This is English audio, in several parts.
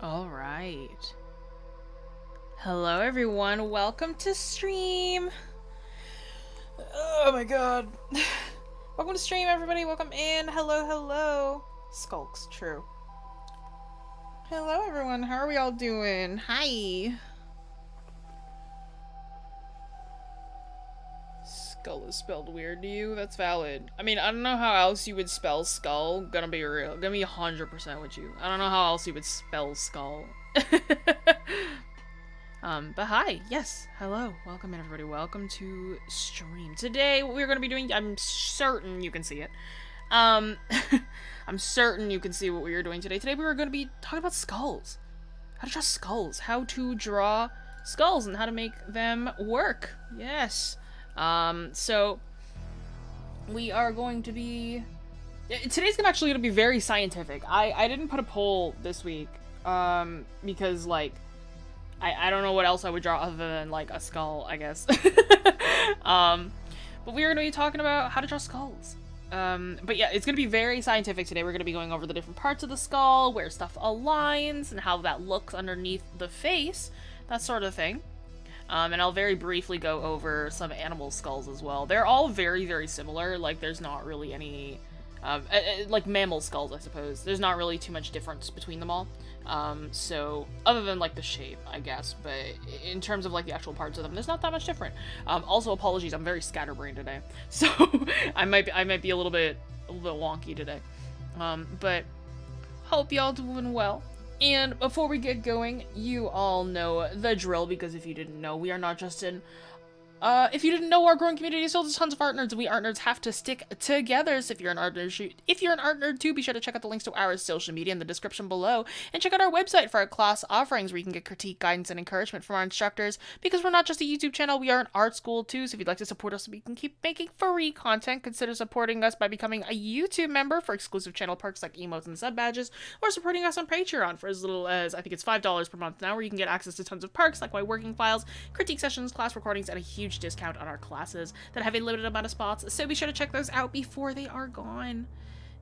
All right. Hello, everyone. Welcome to stream. Oh my god. Welcome to stream, everybody. Welcome in. Hello, hello. Skulks, true. Hello, everyone. How are we all doing? Hi. Skull is spelled weird to you? That's valid. I mean, I don't know how else you would spell skull. Gonna be real. Gonna be 100% with you. I don't know how else you would spell skull. But hi, yes, hello, welcome in everybody, welcome to stream. Today, what we're going to be doing, I'm certain you can see it, I'm certain you can see what we are doing today. Today we are going to be talking about skulls, how to draw skulls, and how to make them work, yes. So, we are going to be, today's actually going to be very scientific. I didn't put a poll this week, because, like, I don't know what else I would draw other than, like, a skull, I guess. But we are going to be talking about how to draw skulls. But yeah, it's going to be very scientific today. We're going to be going over the different parts of the skull, where stuff aligns, and how that looks underneath the face, that sort of thing. And I'll very briefly go over some animal skulls as well. They're all very, very similar. Like, there's not really any... like mammal skulls, I suppose. There's not really too much difference between them all. So, other than, like, the shape, I guess, but in terms of, like, the actual parts of them, there's not that much different. Also, apologies, I'm very scatterbrained today, so I might be a little bit wonky today. But hope y'all doing well. And before we get going, you all know the drill, because if you didn't know, we are not just in... if you didn't know, our growing community is filled with tons of art nerds, and we art nerds have to stick together. So if you're an art nerd too, be sure to check out the links to our social media in the description below, and check out our website for our class offerings, where you can get critique, guidance, and encouragement from our instructors. Because we're not just a YouTube channel, we are an art school too. So if you'd like to support us so we can keep making free content, consider supporting us by becoming a YouTube member for exclusive channel perks like emotes and sub badges, or supporting us on Patreon for as little as, I think it's $5 per month now, where you can get access to tons of perks like my working files, critique sessions, class recordings, and a huge discount on our classes that have a limited amount of spots, so be sure to check those out before they are gone.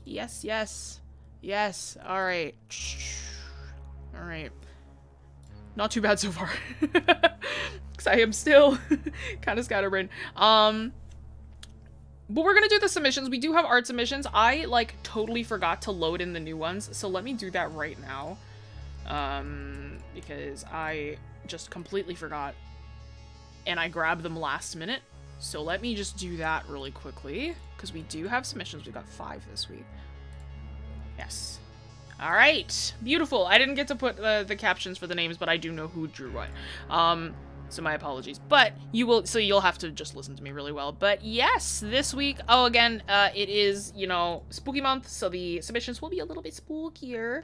Yes, yes, yes. All right, not too bad so far, because I am still kind of scatterbrained. But we're gonna do the submissions. We do have art submissions. I like totally forgot to load in the new ones, so let me do that right now, because I just completely forgot. And I grabbed them last minute, so let me just do that really quickly, because we do have submissions. We got 5 this week. Yes. All right, beautiful. I didn't get to put the captions for the names, but I do know who drew what. So my apologies. But you'll have to just listen to me really well. But yes, this week, again, it is, spooky month, so the submissions will be a little bit spookier.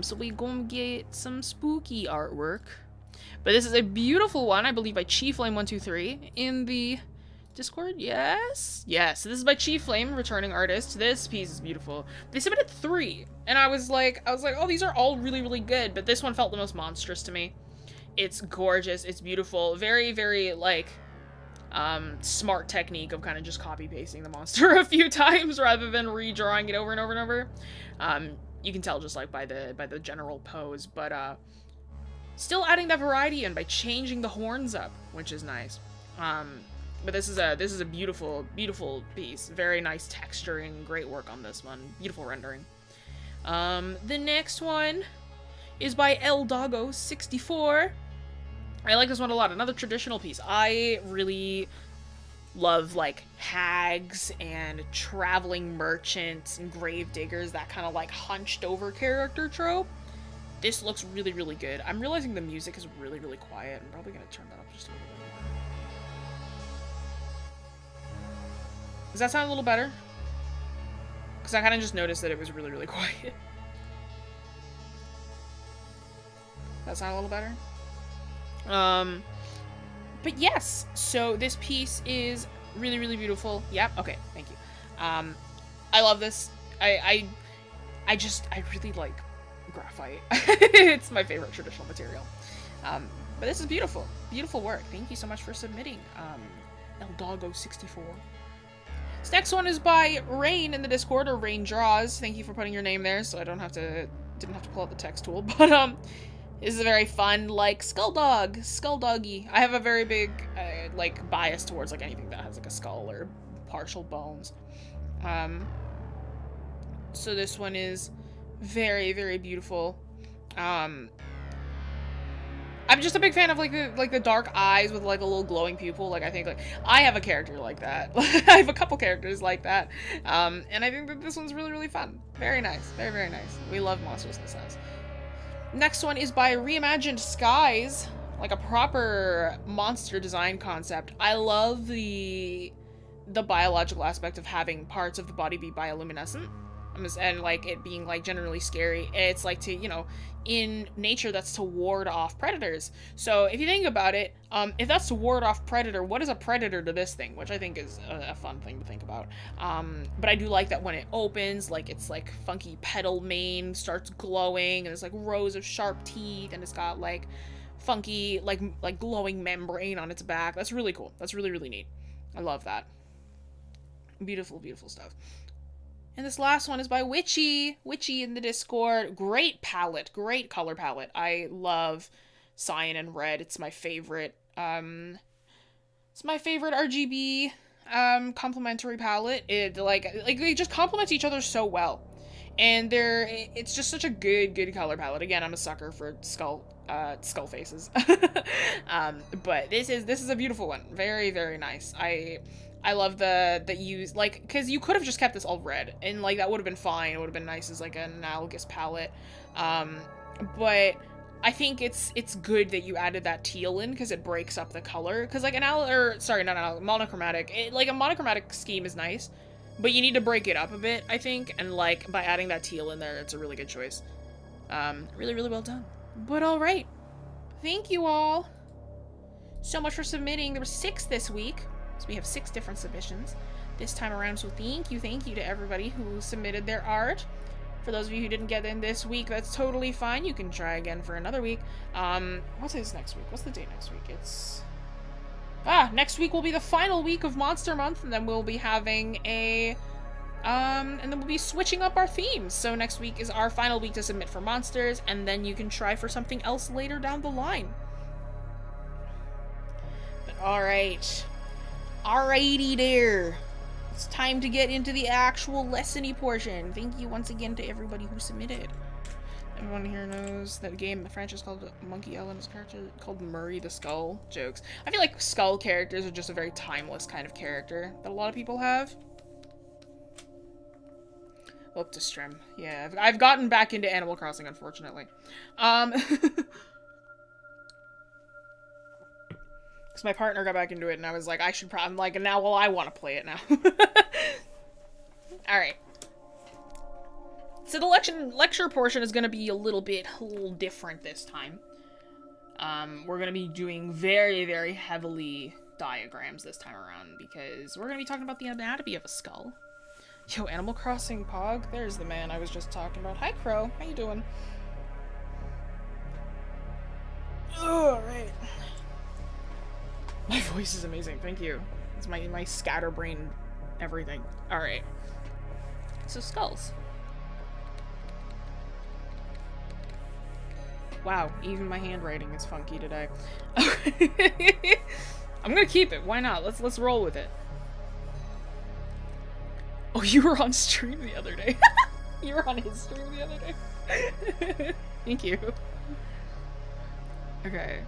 So we gonna get some spooky artwork. But this is a beautiful one, I believe, by Chieflame123 in the Discord. Yes? Yes, so this is by Chieflame, returning artist. This piece is beautiful. They submitted 3, and I was like, oh, these are all really, really good, but this one felt the most monstrous to me. It's gorgeous, it's beautiful, very, very, like, smart technique of kind of just copy-pasting the monster a few times rather than redrawing it over and over and over. You can tell just, like, by the general pose, but, still adding that variety in by changing the horns up, which is nice. But this is a beautiful, beautiful piece. Very nice texturing, great work on this one. Beautiful rendering. The next one is by Eldago64. I like this one a lot. Another traditional piece. I really love, like, hags and traveling merchants and grave diggers, that kind of, like, hunched over character trope. This looks really, really good. I'm realizing the music is really, really quiet. I'm probably going to turn that up just a little bit more. Does that sound a little better? Because I kind of just noticed that it was really, really quiet. That sound a little better? But yes, so this piece is really, really beautiful. Yep, okay, thank you. I love this. I really like graphite. It's my favorite traditional material. But this is beautiful. Beautiful work. Thank you so much for submitting, Eldago64. This next one is by Rain in the Discord, or Rain Draws. Thank you for putting your name there so I don't have to didn't have to pull out the text tool, but this is a very fun, like, skull doggy. I have a very big, like, bias towards, like, anything that has, like, a skull or partial bones. So this one is very, very beautiful. I'm just a big fan of, like, the dark eyes with, like, a little glowing pupil. Like, I think, like, I have a character like that. I have a couple characters like that. And I think that this one's really, really fun. Very nice. Very, very nice. We love monsters in this house. Next one is by Reimagined Skies. Like, a proper monster design concept. I love the biological aspect of having parts of the body be bioluminescent. And, like, it being, like, generally scary. It's, like, to, you know, in nature, that's to ward off predators. So, if you think about it, if that's to ward off predator, what is a predator to this thing? Which I think is a fun thing to think about. But I do like that when it opens, like, it's, like, funky petal mane starts glowing, and there's, like, rows of sharp teeth, and it's got, like, funky, like glowing membrane on its back. That's really cool. That's really, really neat. I love that. Beautiful, beautiful stuff. And this last one is by Witchy in the Discord. Great palette, great color palette. I love cyan and red. It's my favorite. It's my favorite RGB complementary palette. It like they just complement each other so well, and it's just such a good color palette. Again, I'm a sucker for skull faces. But this is a beautiful one. Very, very nice. I love the use, like, because you could have just kept this all red, and, like, that would have been fine. It would have been nice as, like, an analogous palette. But I think it's good that you added that teal in, because it breaks up the color. Because, like, monochromatic. Like, a monochromatic scheme is nice, but you need to break it up a bit, I think. And, like, by adding that teal in there, it's a really good choice. Really, really well done. But alright. Thank you all so much for submitting. There were 6 this week. So we have 6 different submissions this time around. So thank you to everybody who submitted their art. For those of you who didn't get in this week, that's totally fine. You can try again for another week. What is next week? What's the date next week? Next week will be the final week of Monster Month, and then we'll be having and then we'll be switching up our themes. So next week is our final week to submit for monsters, and then you can try for something else later down the line. But alright. Alrighty there. It's time to get into the actual lesson-y portion. Thank you once again to everybody who submitted. Everyone here knows that the franchise called Monkey Island's character called Murray the Skull. Jokes. I feel like skull characters are just a very timeless kind of character that a lot of people have. Up to Strim. Yeah, I've gotten back into Animal Crossing, unfortunately. Because my partner got back into it, and I was like, I'm like, now, well, I want to play it now. Alright. So the lecture portion is going to be a little different this time. We're going to be doing very, very heavily diagrams this time around, because we're going to be talking about the anatomy of a skull. Yo, Animal Crossing Pog, there's the man I was just talking about. Hi, Crow. How you doing? Alright. My voice is amazing. Thank you. It's my scatterbrain everything. Alright. So, skulls. Wow, even my handwriting is funky today. I'm gonna keep it. Why not? Let's roll with it. Oh, you were on stream the other day. You were on his stream the other day. Thank you. Okay.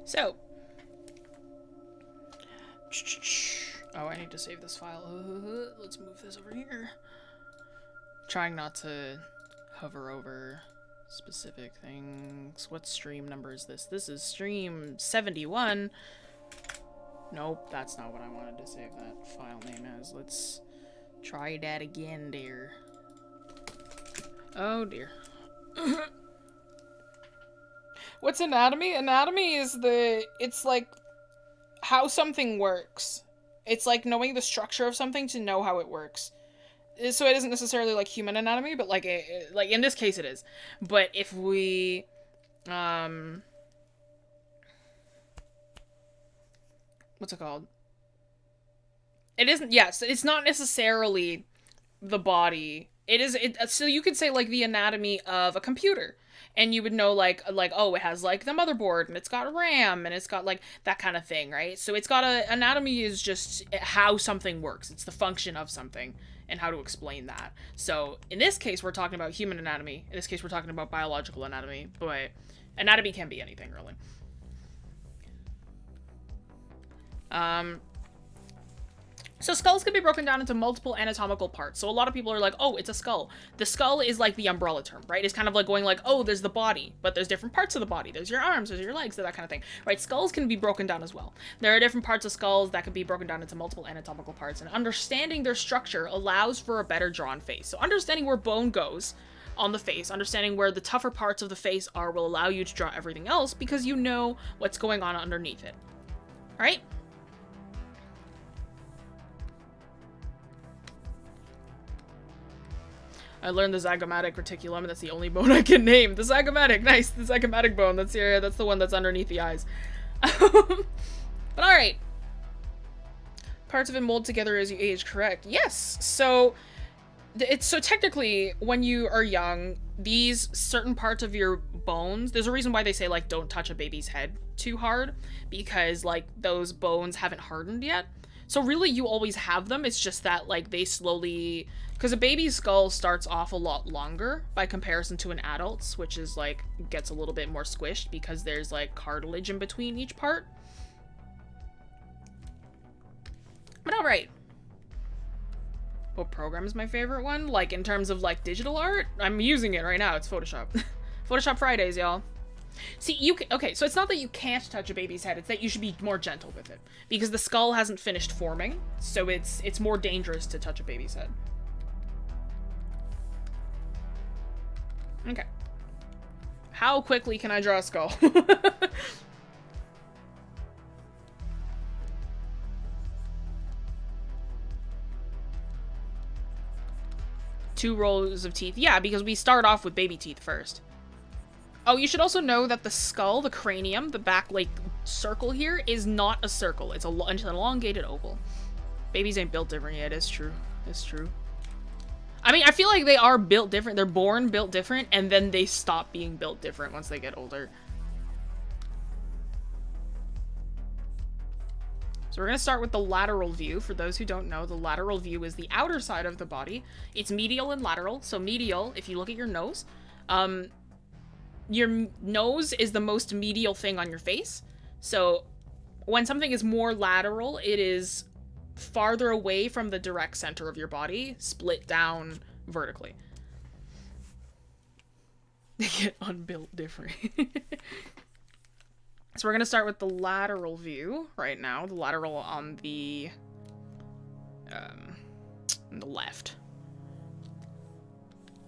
So, Oh, I need to save this file. Let's move this over here. Trying not to hover over specific things. What stream number is this? This is stream 71. Nope, that's not what I wanted to save that file name as. Let's try that again, dear. Oh, dear. What's anatomy? Anatomy is it's like how something works. It's like knowing the structure of something to know how it works. So it isn't necessarily like human anatomy, but like like in this case it is. But if we what's it called? It isn't, yes, it's not necessarily the body. So you could say like the anatomy of a computer. And you would know like, oh, it has like the motherboard and it's got RAM and it's got like that kind of thing, right? So it's got anatomy is just how something works. It's the function of something and how to explain that. So in this case, we're talking about human anatomy. In this case, we're talking about biological anatomy, but anatomy can be anything, really. So skulls can be broken down into multiple anatomical parts. So a lot of people are like, oh, it's a skull. The skull is like the umbrella term, right? It's kind of like going like, oh, there's the body, but there's different parts of the body. There's your arms, there's your legs, that kind of thing, right? Skulls can be broken down as well. There are different parts of skulls that can be broken down into multiple anatomical parts, and understanding their structure allows for a better drawn face. So understanding where bone goes on the face, understanding where the tougher parts of the face are, will allow you to draw everything else because you know what's going on underneath it. All right? I learned the zygomatic reticulum, and that's the only bone I can name. The zygomatic, nice. The zygomatic bone, that's the one that's underneath the eyes. But alright. Parts of it mold together as you age, correct? Yes! So technically, when you are young, these certain parts of your bones, there's a reason why they say, like, don't touch a baby's head too hard, because, like, those bones haven't hardened yet. So really, you always have them, it's just that, like, they slowly... Because a baby's skull starts off a lot longer by comparison to an adult's, which is, like, gets a little bit more squished because there's, like, cartilage in between each part. But alright. What program is my favorite one? Like, in terms of, like, digital art? I'm using it right now. It's Photoshop. Photoshop Fridays, y'all. See, you can, okay, so it's not that you can't touch a baby's head, it's that you should be more gentle with it. Because the skull hasn't finished forming, so it's more dangerous to touch a baby's head. Okay. How quickly can I draw a skull? 2 rows of teeth. Yeah, because we start off with baby teeth first. Oh, you should also know that the skull, the cranium, the back, like, circle here is not a circle. It's an elongated oval. Babies ain't built different yet. It's true. It's true. I mean, I feel like they are built different. They're born built different, and then they stop being built different once they get older. So we're going to start with the lateral view. For those who don't know, the lateral view is the outer side of the body. It's medial and lateral. So medial, if you look at your nose, your nose is the most medial thing on your face. So when something is more lateral, it is farther away from the direct center of your body, split down vertically. They get unbuilt different. So we're going to start with the lateral view right now. The lateral on the left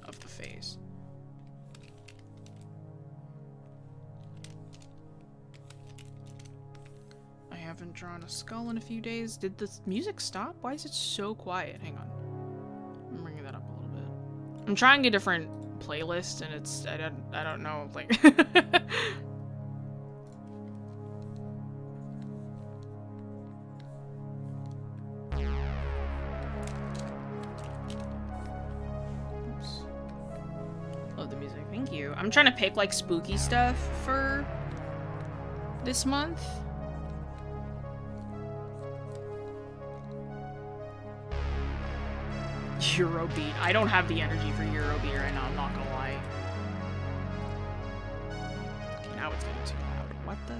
of the face. I haven't drawn a skull in a few days. Did the music stop? Why is it so quiet? Hang on. I'm bringing that up a little bit. I'm trying a different playlist and it's, I don't know, like... Thank you. I'm trying to pick, like, spooky stuff for this month. Eurobeat. I don't have the energy for Eurobeat right now, I'm not gonna lie. Okay, now it's getting too loud. What the?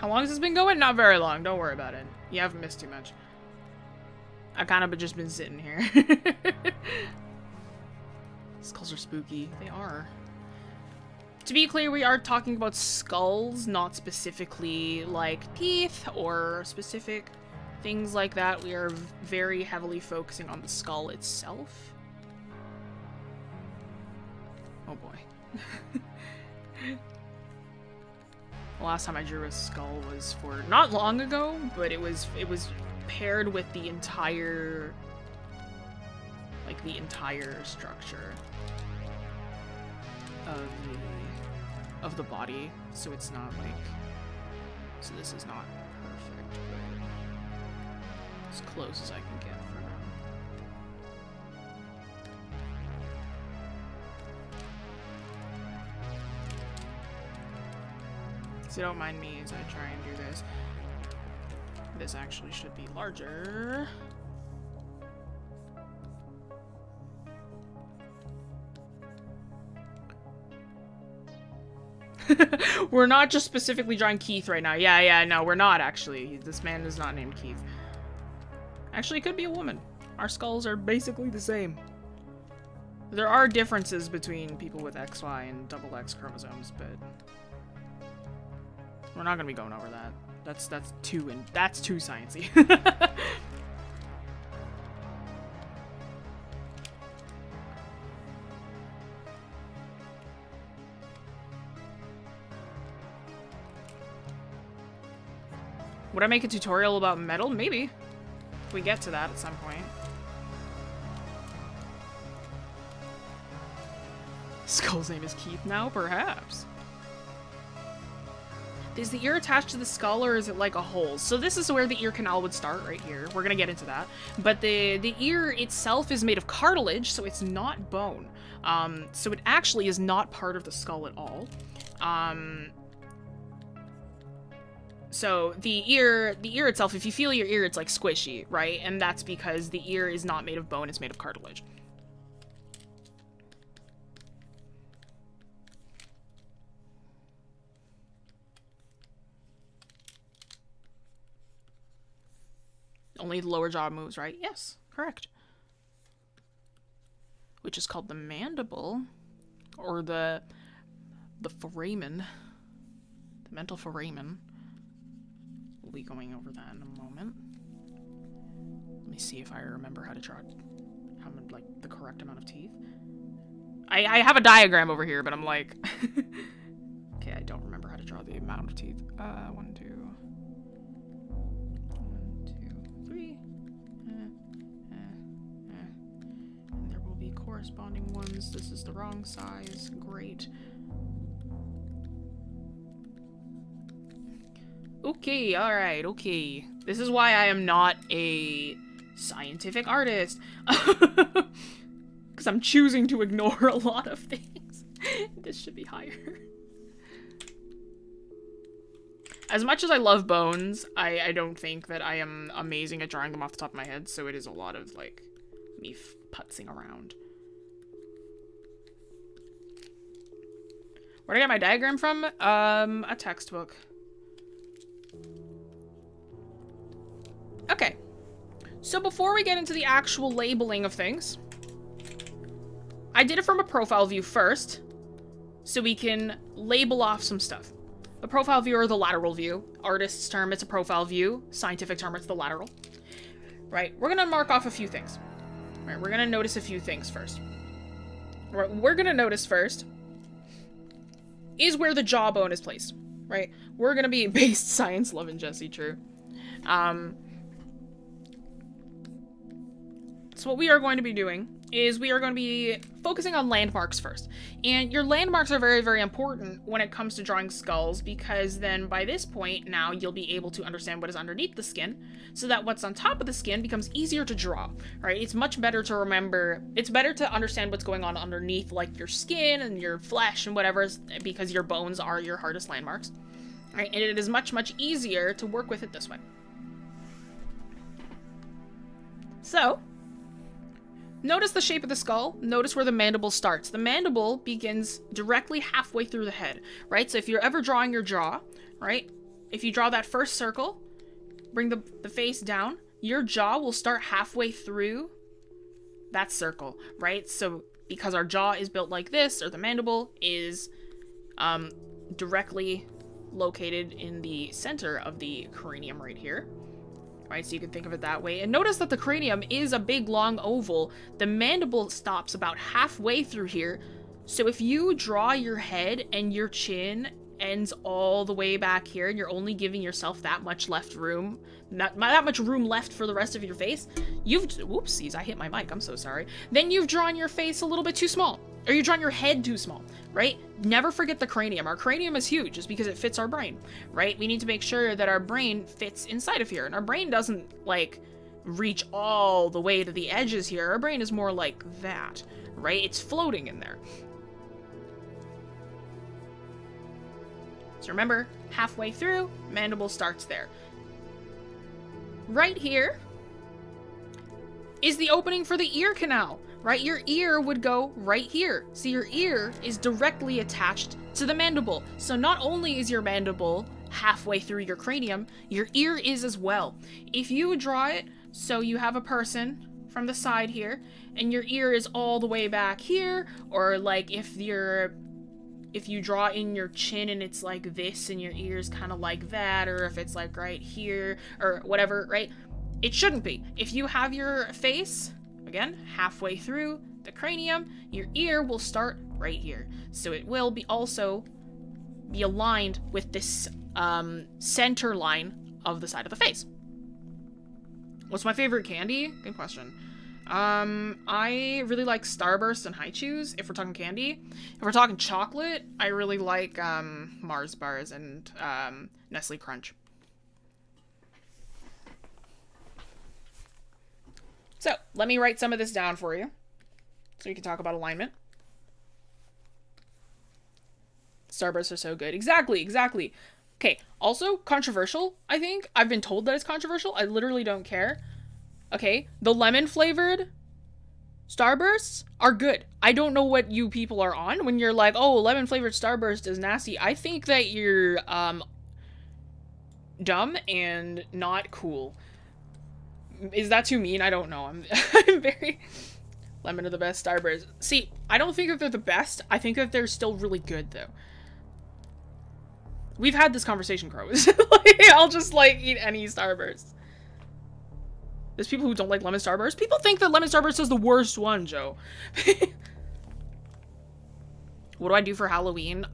How long has this been going? Not very long. Don't worry about it. You haven't missed too much. I kind of just been sitting here. Skulls are spooky. They are. To be clear, we are talking about skulls, not specifically like teeth or specific things like that. We are very heavily focusing on the skull itself. Oh boy. The last time I drew a skull was for not long ago, but it was paired with the entire, like the entire structure of the body, so it's not like, so this is not perfect, but as close as I can get for now. So don't mind me as I try and do this. This actually should be larger. We're not just specifically drawing Keith right now. Yeah, no, we're not actually. This man is not named Keith. Actually, it could be a woman. Our skulls are basically the same. There are differences between people with XY and XX chromosomes, but we're not gonna be going over that. That's too sciencey. Would I make a tutorial about metal? Maybe. If we get to that at some point. Skull's name is Keith now? Perhaps. Is the ear attached to the skull, or is it like a hole? So this is where the ear canal would start, right here. We're gonna get into that. But the ear itself is made of cartilage, so it's not bone. So it actually is not part of the skull at all. So the ear itself, if you feel your ear, it's like squishy, right? And that's because the ear is not made of bone, it's made of cartilage. Only the lower jaw moves, right? Yes, correct. Which is called the mandible, or the foramen, the mental foramen. We'll be going over that in a moment. Let me see if I remember how to draw like the correct amount of teeth. I have a diagram over here, but I'm like, okay, I don't remember how to draw the amount of teeth. 1, 2. 3. And there will be corresponding ones. This is the wrong size. Great. Okay, alright, okay. This is why I am not a scientific artist. Because I'm choosing to ignore a lot of things. This should be higher. As much as I love bones, I don't think that I am amazing at drawing them off the top of my head, so it is a lot of, like, me putzing around. Where did I get my diagram from? A textbook. Okay. So before we get into the actual labeling of things, I did it from a profile view first, so we can label off some stuff. The profile view or the lateral view. Artist's term, it's a profile view. Scientific term, it's the lateral. Right, we're gonna mark off a few things. Right, we're gonna notice a few things first. What we're gonna notice first is where the jawbone is placed, right? We're gonna be based science, loving Jessie, true. So what we are going to be doing is we are going to be focusing on landmarks first. And your landmarks are very, very important when it comes to drawing skulls, because then by this point now you'll be able to understand what is underneath the skin, so that what's on top of the skin becomes easier to draw, right? It's much better to remember, it's better to understand what's going on underneath, like your skin and your flesh and whatever, because your bones are your hardest landmarks, right? And it is much, much easier to work with it this way. So, notice the shape of the skull. Notice where the mandible starts. The mandible begins directly halfway through the head, right? So if you're ever drawing your jaw, right, if you draw that first circle, bring the face down, your jaw will start halfway through that circle, right? So because our jaw is built like this, or the mandible is directly located in the center of the cranium right here, right? So you can think of it that way. And notice that the cranium is a big long oval. The mandible stops about halfway through here. So if you draw your head and your chin ends all the way back here, and you're only giving yourself that much room left for the rest of your face, whoopsies, I hit my mic, I'm so sorry. Then you've drawn your face a little bit too small, or you've drawn your head too small, right? Never forget the cranium. Our cranium is huge just because it fits our brain, right? We need to make sure that our brain fits inside of here, and our brain doesn't, like, reach all the way to the edges here. Our brain is more like that, right? It's floating in there. So remember, halfway through, mandible starts there. Right here is the opening for the ear canal, right? Your ear would go right here. So your ear is directly attached to the mandible. So not only is your mandible halfway through your cranium, your ear is as well. If you draw it so you have a person from the side here, and your ear is all the way back here, or like if you draw in your chin and it's like this and your ear's kind of like that, or if it's like right here or whatever, right? It shouldn't be. If you have your face, again, halfway through the cranium, your ear will start right here. So it will be also be aligned with this center line of the side of the face. What's my favorite candy? Good question. I really like Starburst and High Chews, if we're talking candy. If we're talking chocolate, I really like, Mars bars and, Nestle Crunch. So, let me write some of this down for you, so we can talk about alignment. Starbursts are so good. Exactly. Okay, also, controversial, I think. I've been told that it's controversial. I literally don't care. Okay, the lemon-flavored Starbursts are good. I don't know what you people are on when you're like, oh, lemon-flavored Starburst is nasty. I think that you're, dumb and not cool. Is that too mean? I don't know. I'm very... Lemon are the best Starbursts. See, I don't think that they're the best. I think that they're still really good, though. We've had this conversation, Crows. I'll just, like, eat any Starburst. There's people who don't like lemon Starburst. People think that lemon Starburst is the worst one, Joe. What do I do for Halloween?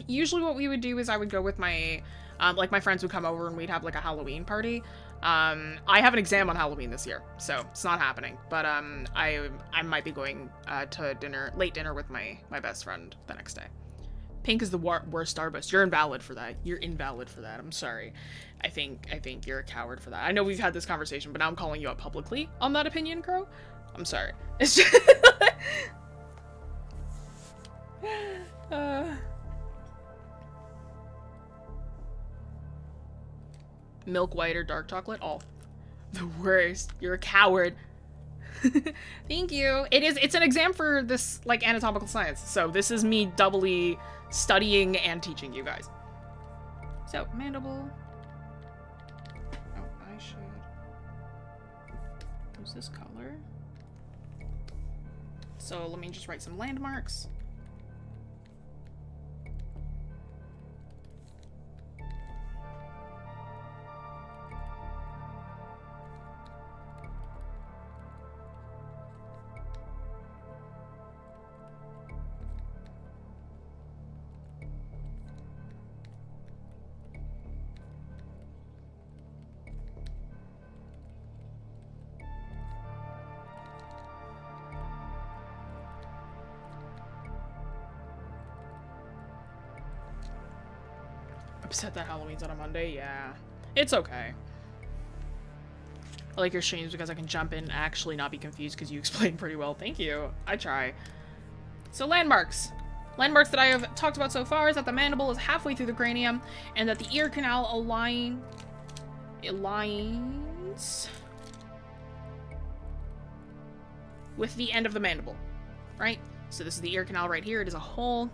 Usually what we would do is I would go with my, like my friends would come over and we'd have like a Halloween party. I have an exam on Halloween this year, so it's not happening. But, I might be going, to late dinner with my best friend the next day. Pink is the worst Starburst. You're invalid for that. You're invalid for that. I'm sorry. I think you're a coward for that. I know we've had this conversation, but now I'm calling you out publicly on that opinion, Crow. I'm sorry. It's just... Milk white or dark chocolate? Oh, the worst. You're a coward. Thank you. It's an exam for this, like, anatomical science. So this is me doubly studying and teaching you guys. So, mandible. Oh, I should use this color. So let me just write some landmarks. Upset that Halloween's on a Monday? Yeah. It's okay. I like your streams because I can jump in and actually not be confused because you explain pretty well. Thank you. I try. So landmarks. Landmarks that I have talked about so far is that the mandible is halfway through the cranium and that the ear canal aligns with the end of the mandible, right? So this is the ear canal right here. It is a hole.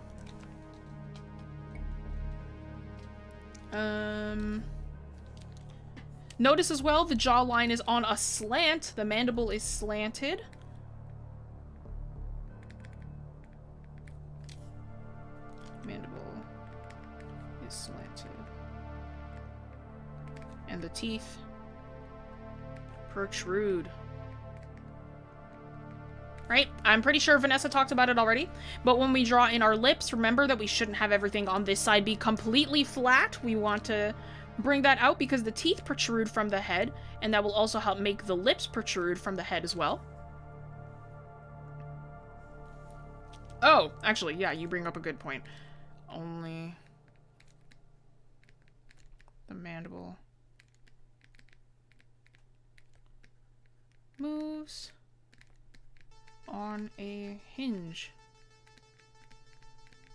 Notice as well, the jawline is on a slant. The mandible is slanted. Mandible is slanted. And the teeth protrude. Right? I'm pretty sure Vanessa talked about it already. But when we draw in our lips, remember that we shouldn't have everything on this side be completely flat. We want to bring that out because the teeth protrude from the head, and that will also help make the lips protrude from the head as well. Oh, actually, yeah, you bring up a good point. Only the mandible moves on a hinge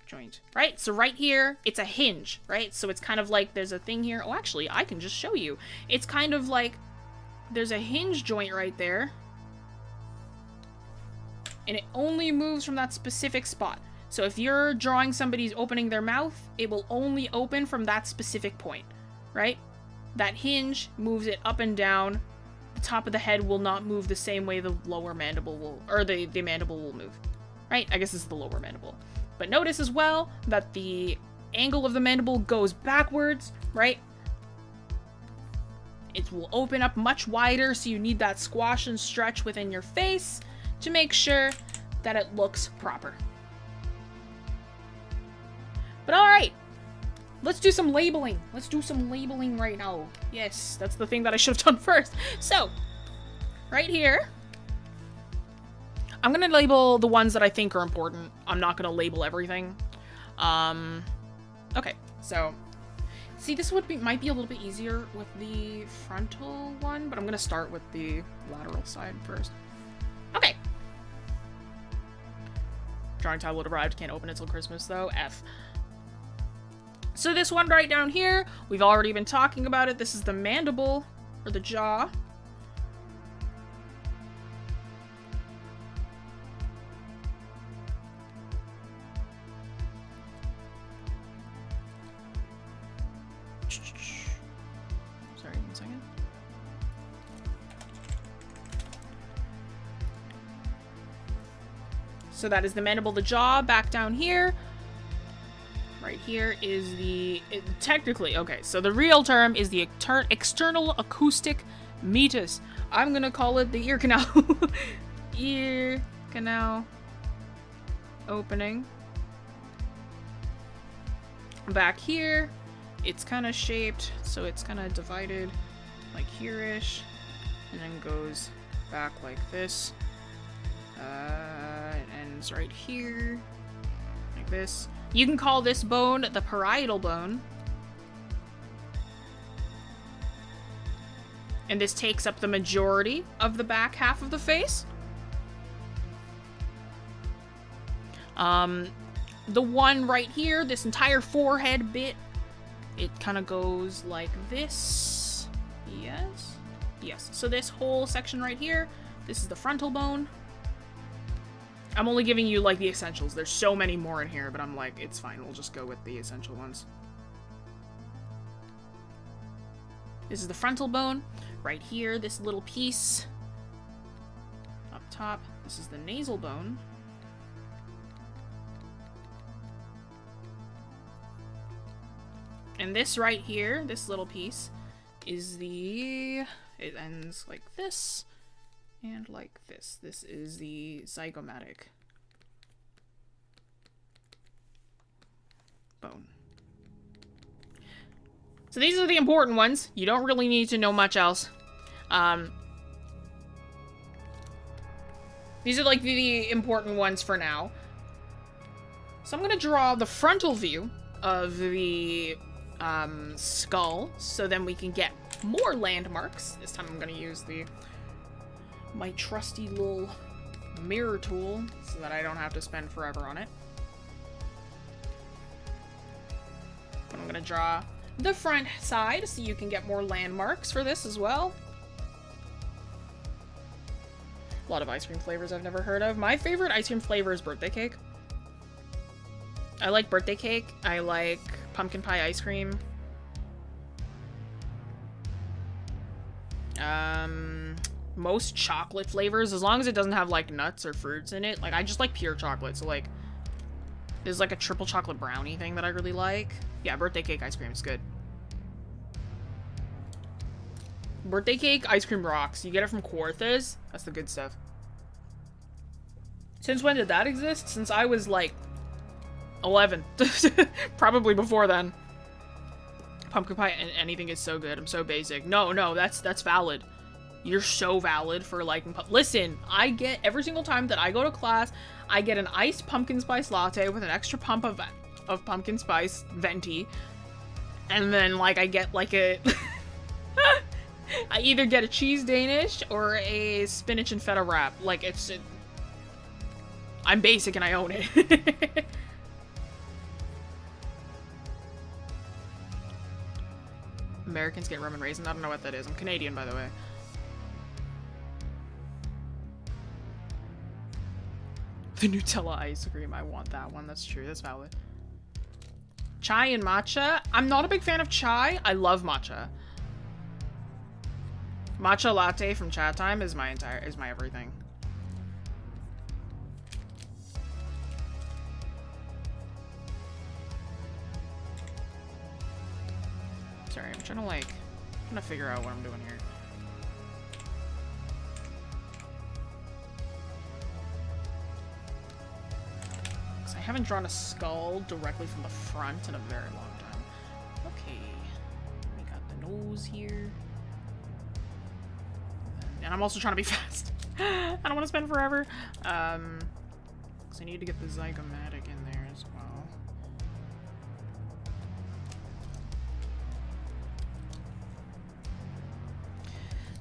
joint, right? So right here, it's a hinge, right? So it's kind of like there's a thing here. Oh, actually, I can just show you. It's kind of like there's a hinge joint right there, and it only moves from that specific spot. So if you're drawing somebody's opening their mouth, it will only open from that specific point, right? That hinge moves it up and down. The top of the head will not move the same way the lower mandible will, or the mandible will move, right? I guess this is the lower mandible. But notice as well that the angle of the mandible goes backwards, right? It will open up much wider, so you need that squash and stretch within your face to make sure that it looks proper. But alright, let's do some labeling. Let's do some labeling right now. Yes, that's the thing that I should have done first. So, right here, I'm gonna label the ones that I think are important. I'm not gonna label everything. Okay, so, see, this might be a little bit easier with the frontal one, but I'm gonna start with the lateral side first. Okay. Drawing tablet arrived, can't open it till Christmas though, F. So this one right down here, we've already been talking about it. This is the mandible, or the jaw. Sorry, 1 second. So that is the mandible, the jaw, back down here. Right here is the, technically, okay, so the real term is the external acoustic meatus. I'm gonna call it the ear canal. Ear canal opening. Back here, it's kind of shaped, so it's kind of divided like here-ish, and then goes back like this. It ends right here, like this. You can call this bone the parietal bone. And this takes up the majority of the back half of the face. The one right here, this entire forehead bit, it kind of goes like this. Yes. Yes. So this whole section right here, this is the frontal bone. I'm only giving you, like, the essentials. There's so many more in here, but I'm like, it's fine. We'll just go with the essential ones. This is the frontal bone. Right here, this little piece. Up top, this is the nasal bone. And this right here, this little piece, is the... It ends like this. And like this. This is the zygomatic bone. So these are the important ones. You don't really need to know much else. These are like the important ones for now. So I'm going to draw the frontal view of the skull, so then we can get more landmarks. This time I'm going to use my trusty little mirror tool so that I don't have to spend forever on it. But I'm gonna draw the front side so you can get more landmarks for this as well. A lot of ice cream flavors I've never heard of. My favorite ice cream flavor is birthday cake. I like birthday cake. I like pumpkin pie ice cream. Most chocolate flavors, as long as it doesn't have, like, nuts or fruits in it. Like, I just like pure chocolate, so, like, there's, like, a triple chocolate brownie thing that I really like. Yeah, birthday cake ice cream is good. Birthday cake ice cream rocks. You get it from Quarthes. That's the good stuff. Since when did that exist? Since I was, like, 11. Probably before then. Pumpkin pie and anything is so good. I'm so basic. No, that's valid. You're so valid for liking listen, I get every single time that I go to class, I get an iced pumpkin spice latte with an extra pump of pumpkin spice venti. And then, like, I get, like, a... I either get a cheese Danish or a spinach and feta wrap. Like, it's... I'm basic and I own it. Americans get rum and raisin. I don't know what that is. I'm Canadian, by the way. The Nutella ice cream. I want that one. That's true. That's valid. Chai and matcha. I'm not a big fan of chai. I love matcha. Matcha latte from Chat Time is my everything. Sorry, I'm trying to figure out what I'm doing here. I haven't drawn a skull directly from the front in a very long time. Okay. We got the nose here. And I'm also trying to be fast. I don't want to spend forever. Because I need to get the zygomatic in there as well.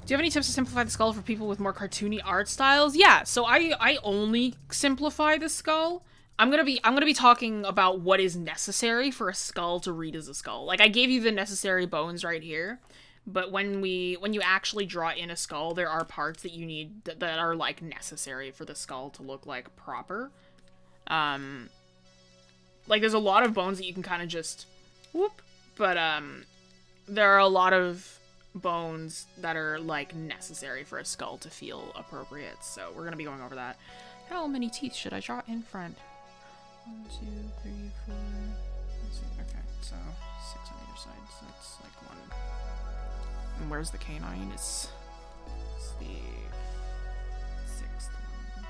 Do you have any tips to simplify the skull for people with more cartoony art styles? Yeah, so I only simplify the skull. I'm gonna be talking about what is necessary for a skull to read as a skull. Like, I gave you the necessary bones right here, but when you actually draw in a skull, there are parts that you need that are, like, necessary for the skull to look, like, proper. Like, there's a lot of bones that you can kind of just whoop, but there are a lot of bones that are, like, necessary for a skull to feel appropriate. So we're gonna be going over that. How many teeth should I draw in front? 1, 2, 3, 4. Let's see. Okay, so 6 on either side. So that's like 1. And where's the canine? It's the 6th one.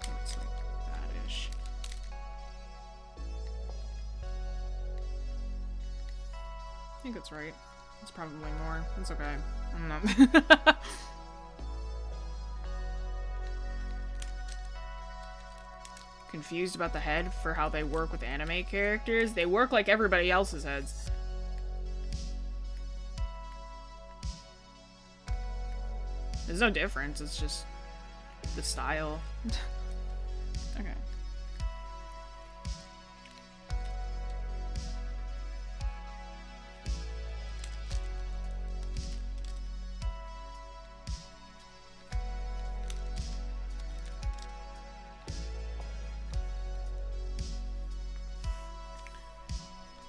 So it's like that-ish. I think that's right. It's probably more. It's okay. I don't know. Confused about the head for how they work with anime characters. They work like everybody else's heads. There's no difference, it's just the style. Okay.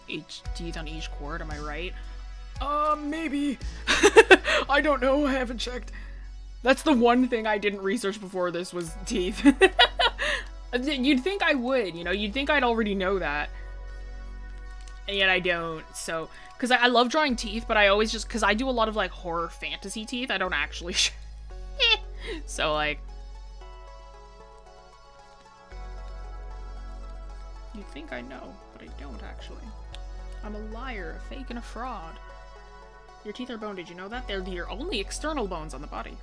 Each teeth on each chord, am I right? Maybe. I don't know, I haven't checked. That's the one thing I didn't research before this was teeth. You'd think I would, you know, you'd think I'd already know that. And yet I don't, so, because I love drawing teeth, but I always just, because I do a lot of, like, horror fantasy teeth, I don't actually so, like, you'd think I know, but I don't actually. I'm a liar, a fake, and a fraud. Your teeth are bone, did you know that? They're your only external bones on the body.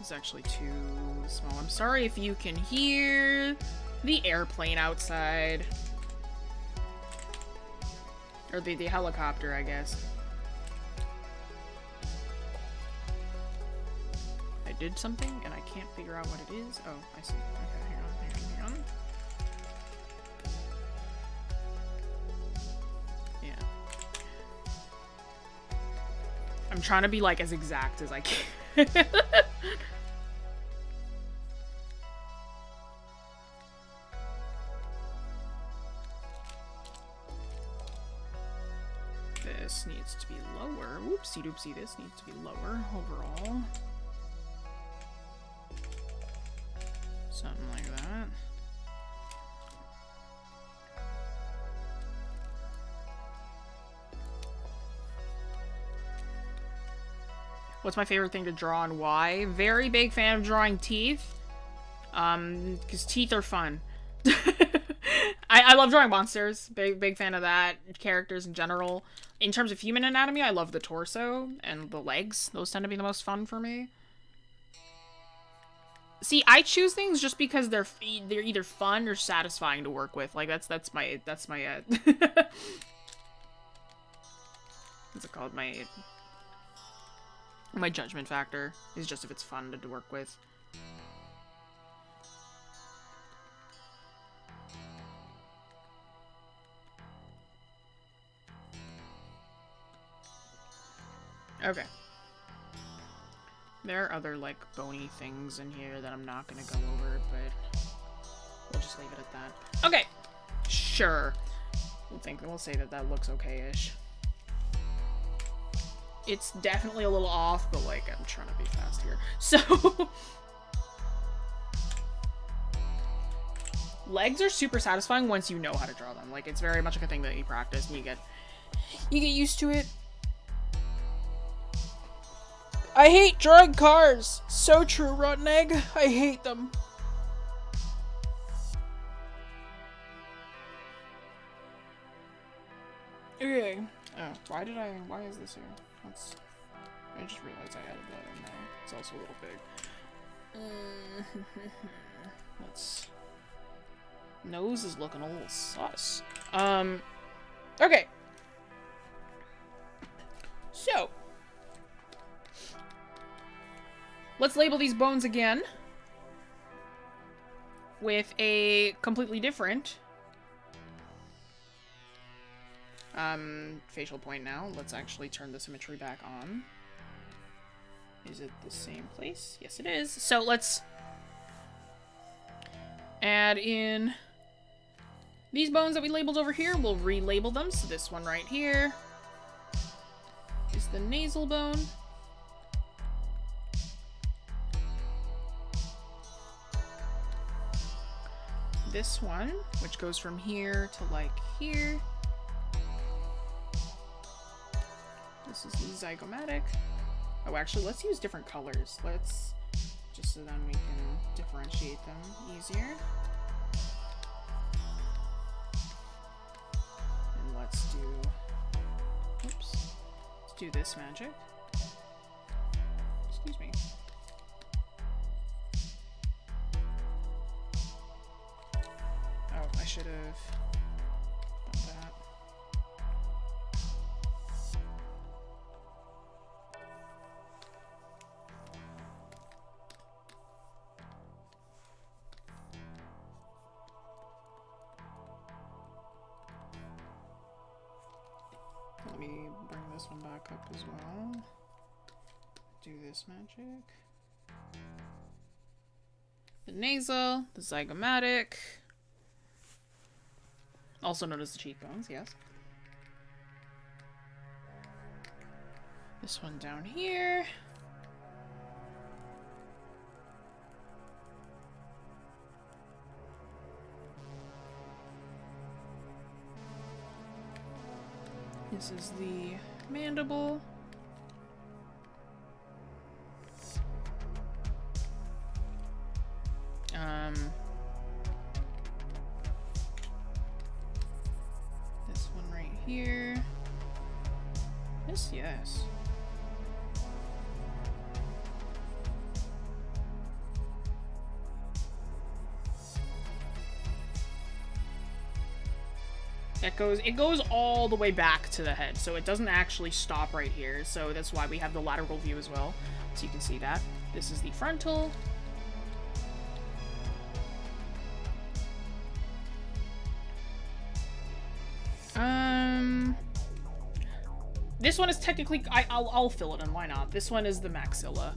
It's actually too small. I'm sorry if you can hear the airplane outside. Or the helicopter, I guess. I did something and I can't figure out what it is. Oh, I see. Okay, hang on. Yeah. I'm trying to be, like, as exact as I can. to be lower. Oopsie doopsie, this needs to be lower overall. Something like that. What's my favorite thing to draw and why? Very big fan of drawing teeth. Because teeth are fun. I love drawing monsters. Big fan of that. Characters in general. In terms of human anatomy, I love the torso and the legs. Those tend to be the most fun for me. See, I choose things just because they're either fun or satisfying to work with. Like that's my what's it called? My judgment factor is just if it's fun to work with. Okay. There are other, like, bony things in here that I'm not gonna go over, but we'll just leave it at that. Okay! Sure. We'll say that that looks okay-ish. It's definitely a little off, but, like, I'm trying to be fast here. So... legs are super satisfying once you know how to draw them. Like, it's very much like a thing that you practice and you get used to it. I hate drawing cars. So true, Rotten Egg. I hate them. Okay. Oh, why is this here? I just realized I added that in there. It's also a little big. Nose is looking a little sus. Okay. So. Let's label these bones again with a completely different facial point now. Let's actually turn the symmetry back on. Is it the same place? Yes, it is. So let's add in these bones that we labeled over here. We'll relabel them. So this one right here is the nasal bone. This one, which goes from here to like here. This is the zygomatic. Oh, actually, let's use different colors. Just so then we can differentiate them easier. And let's do this magic. Excuse me. I should have done that. Let me bring this one back up as well. Do this magic. The nasal, the zygomatic. Also known as the cheekbones, yes. This one down here. This is the mandible. This one right here. Yes. It goes all the way back to the head, so it doesn't actually stop right here. So that's why we have the lateral view as well, so you can see that. This is the frontal. This one is technically, I'll fill it in, why not? This one is the maxilla.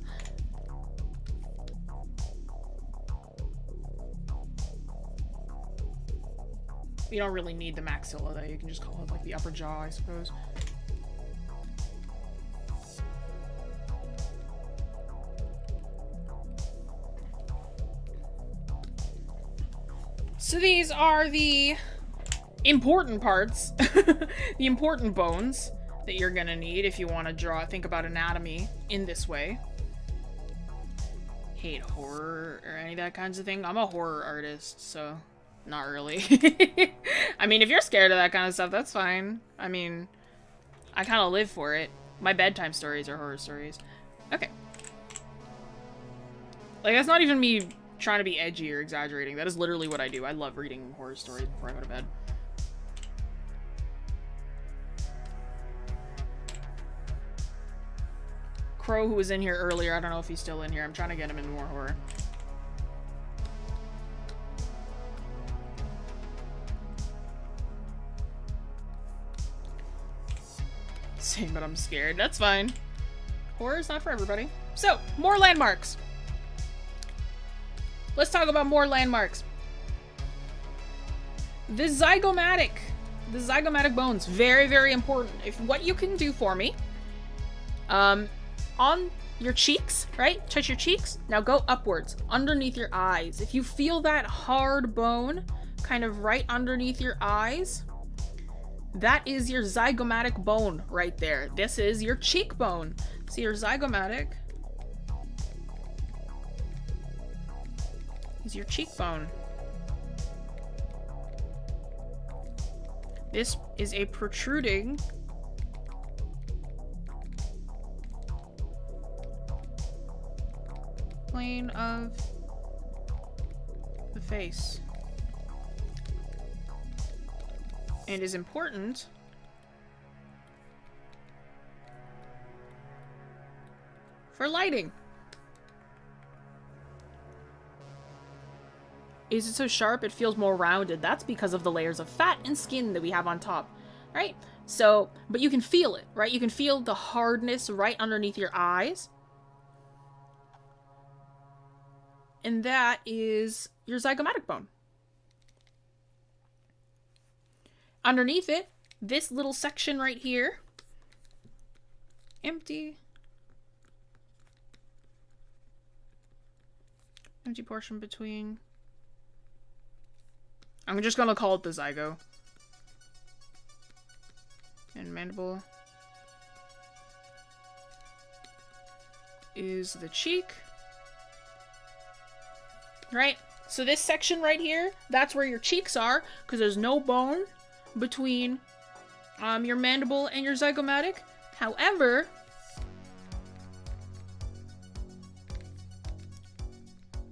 You don't really need the maxilla though, you can just call it like the upper jaw, I suppose. So these are the important parts, the important bones that you're gonna need if you want to think about anatomy in this way. Hate horror or any of that kinds of thing. I'm a horror artist, so not really. I mean, if you're scared of that kind of stuff, that's fine. I mean, I kind of live for it. My bedtime stories are horror stories. Okay. Like, that's not even me trying to be edgy or exaggerating. That is literally what I do. I love reading horror stories before I go to bed. Crow, who was in here earlier, I don't know if he's still in here. I'm trying to get him into more horror. Same, but I'm scared. That's fine. Horror's not for everybody. So, more landmarks. Let's talk about more landmarks. The zygomatic. The zygomatic bones. Very, very important. If what you can do for me, on your cheeks, right? Touch your cheeks. Now go upwards, underneath your eyes. If you feel that hard bone kind of right underneath your eyes, that is your zygomatic bone right there. This is your cheekbone. See, your zygomatic is your cheekbone. This is a protruding plane of the face and is important for lighting. Is it so sharp it feels more rounded? That's because of the layers of fat and skin that we have on top, right? So, but you can feel it, right? You can feel the hardness right underneath your eyes. And that is your zygomatic bone. Underneath it, this little section right here, empty portion between, I'm just gonna call it the zygo and mandible, is the cheek. Right? So this section right here, that's where your cheeks are, because there's no bone between your mandible and your zygomatic. However,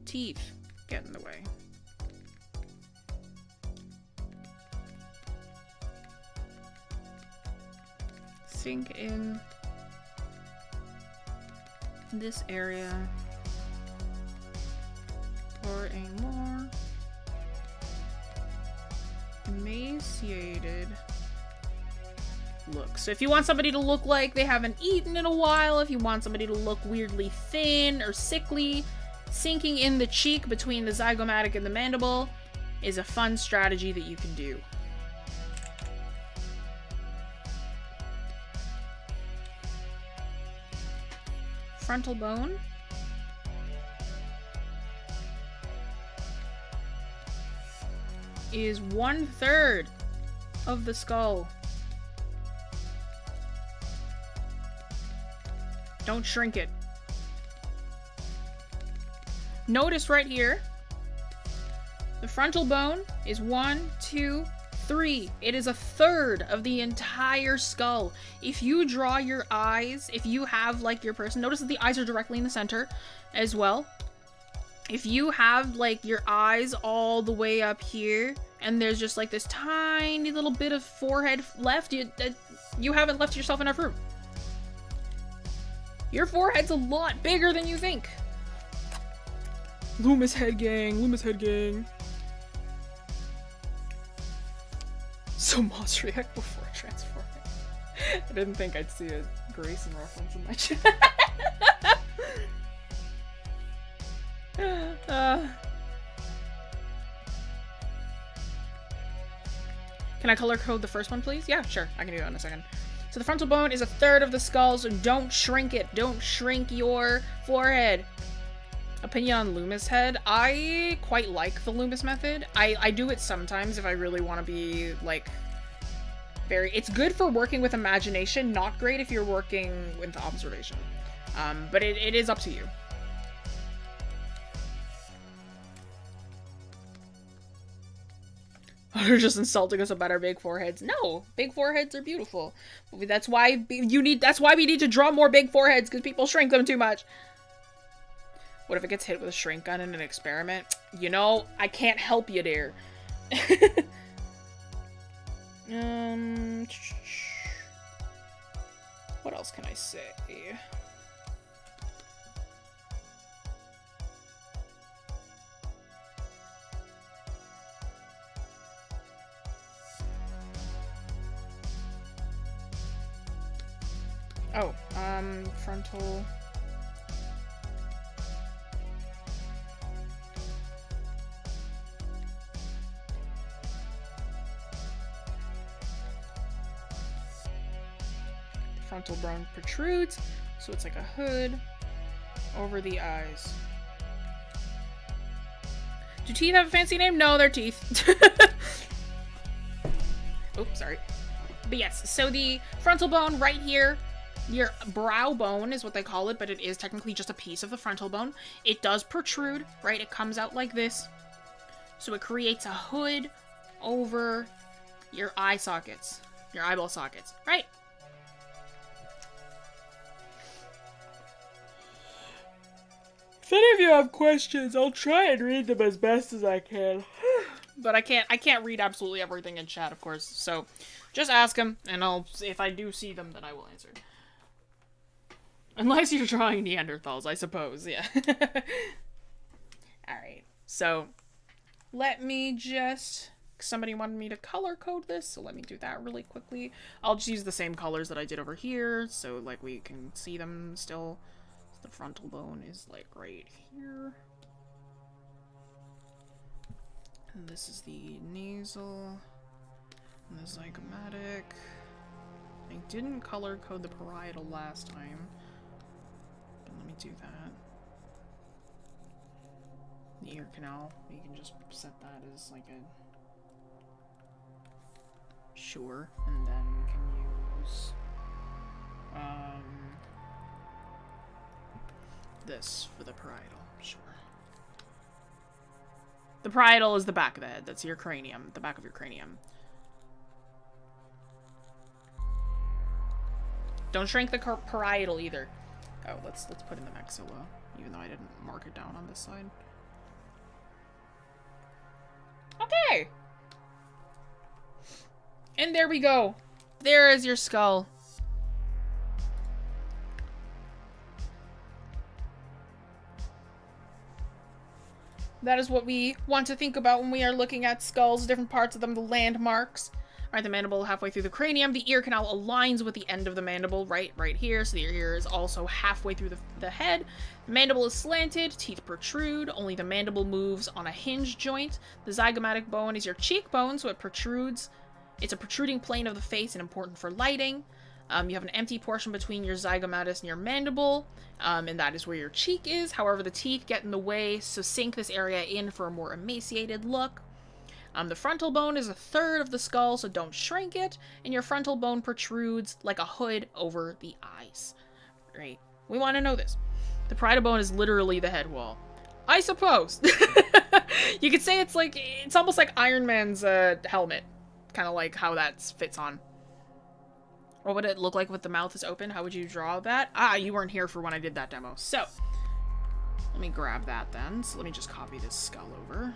teeth get in the way. Sink in this area for a more emaciated look. So if you want somebody to look like they haven't eaten in a while, if you want somebody to look weirdly thin or sickly, sinking in the cheek between the zygomatic and the mandible is a fun strategy that you can do. Frontal bone is 1/3 of the skull. Don't shrink it. Notice right here, the frontal bone is 1, 2, 3. It is 1/3 of the entire skull. If you draw your eyes, if you have like your person, notice that the eyes are directly in the center as well. If you have like your eyes all the way up here and there's just like this tiny little bit of forehead left, you haven't left yourself enough room. Your forehead's a lot bigger than you think. Loomis head gang, Loomis head gang. So Moss react before transforming. I didn't think I'd see a Grayson reference in my chat. Can I color code the first one, please? Yeah, sure. I can do that in a second. So the frontal bone is 1/3 of the skull, so don't shrink it. Don't shrink your forehead. Opinion on Loomis head. I quite like the Loomis method. I do it sometimes if I really want to be, like, very... It's good for working with imagination, not great if you're working with observation. But it is up to you. They're just insulting us about our big foreheads. No, big foreheads are beautiful. That's why we need to draw more big foreheads, because people shrink them too much. What if it gets hit with a shrink gun in an experiment? You know, I can't help you there. What else can I say? Oh, frontal... Frontal bone protrudes, so it's like a hood over the eyes. Do teeth have a fancy name? No, they're teeth. Oops, sorry. But yes, so the frontal bone right here, your brow bone is what they call it, but it is technically just a piece of the frontal bone. It does protrude, right? It comes out like this. So it creates a hood over your eye sockets, your eyeball sockets, right? If any of you have questions, I'll try and read them as best as I can. But I can't read absolutely everything in chat, of course. So just ask them, and if I do see them, then I will answer. Unless you're drawing Neanderthals, I suppose, yeah. Alright, so let me just... Somebody wanted me to color code this, so let me do that really quickly. I'll just use the same colors that I did over here, so like we can see them still. The frontal bone is like right here. And this is the nasal. And the zygomatic. I didn't color code the parietal last time. But let me do that. The ear canal, you can just set that as like a... Sure. And then we can use... this for the parietal, sure. The parietal is the back of the head. That's your cranium, the back of your cranium. Don't shrink the parietal either. Oh, let's put in the maxilla, even though I didn't mark it down on this side. Okay. And there we go. There is your skull. That is what we want to think about when we are looking at skulls, different parts of them, the landmarks. Right, the mandible halfway through the cranium. The ear canal aligns with the end of the mandible, right here. So the ear is also halfway through the head. The mandible is slanted, teeth protrude, only the mandible moves on a hinge joint. The zygomatic bone is your cheekbone, so it protrudes. It's a protruding plane of the face and important for lighting. You have an empty portion between your zygomatus and your mandible, and that is where your cheek is. However, the teeth get in the way, so sink this area in for a more emaciated look. The frontal bone is a third of the skull, so don't shrink it, and your frontal bone protrudes like a hood over the eyes. Right? We want to know this. The parietal bone is literally the head wall. I suppose. You could say it's almost like Iron Man's helmet. Kind of like how that fits on. What would it look like with the mouth is open? How would you draw that? Ah, you weren't here for when I did that demo. So, let me grab that then. So let me just copy this skull over.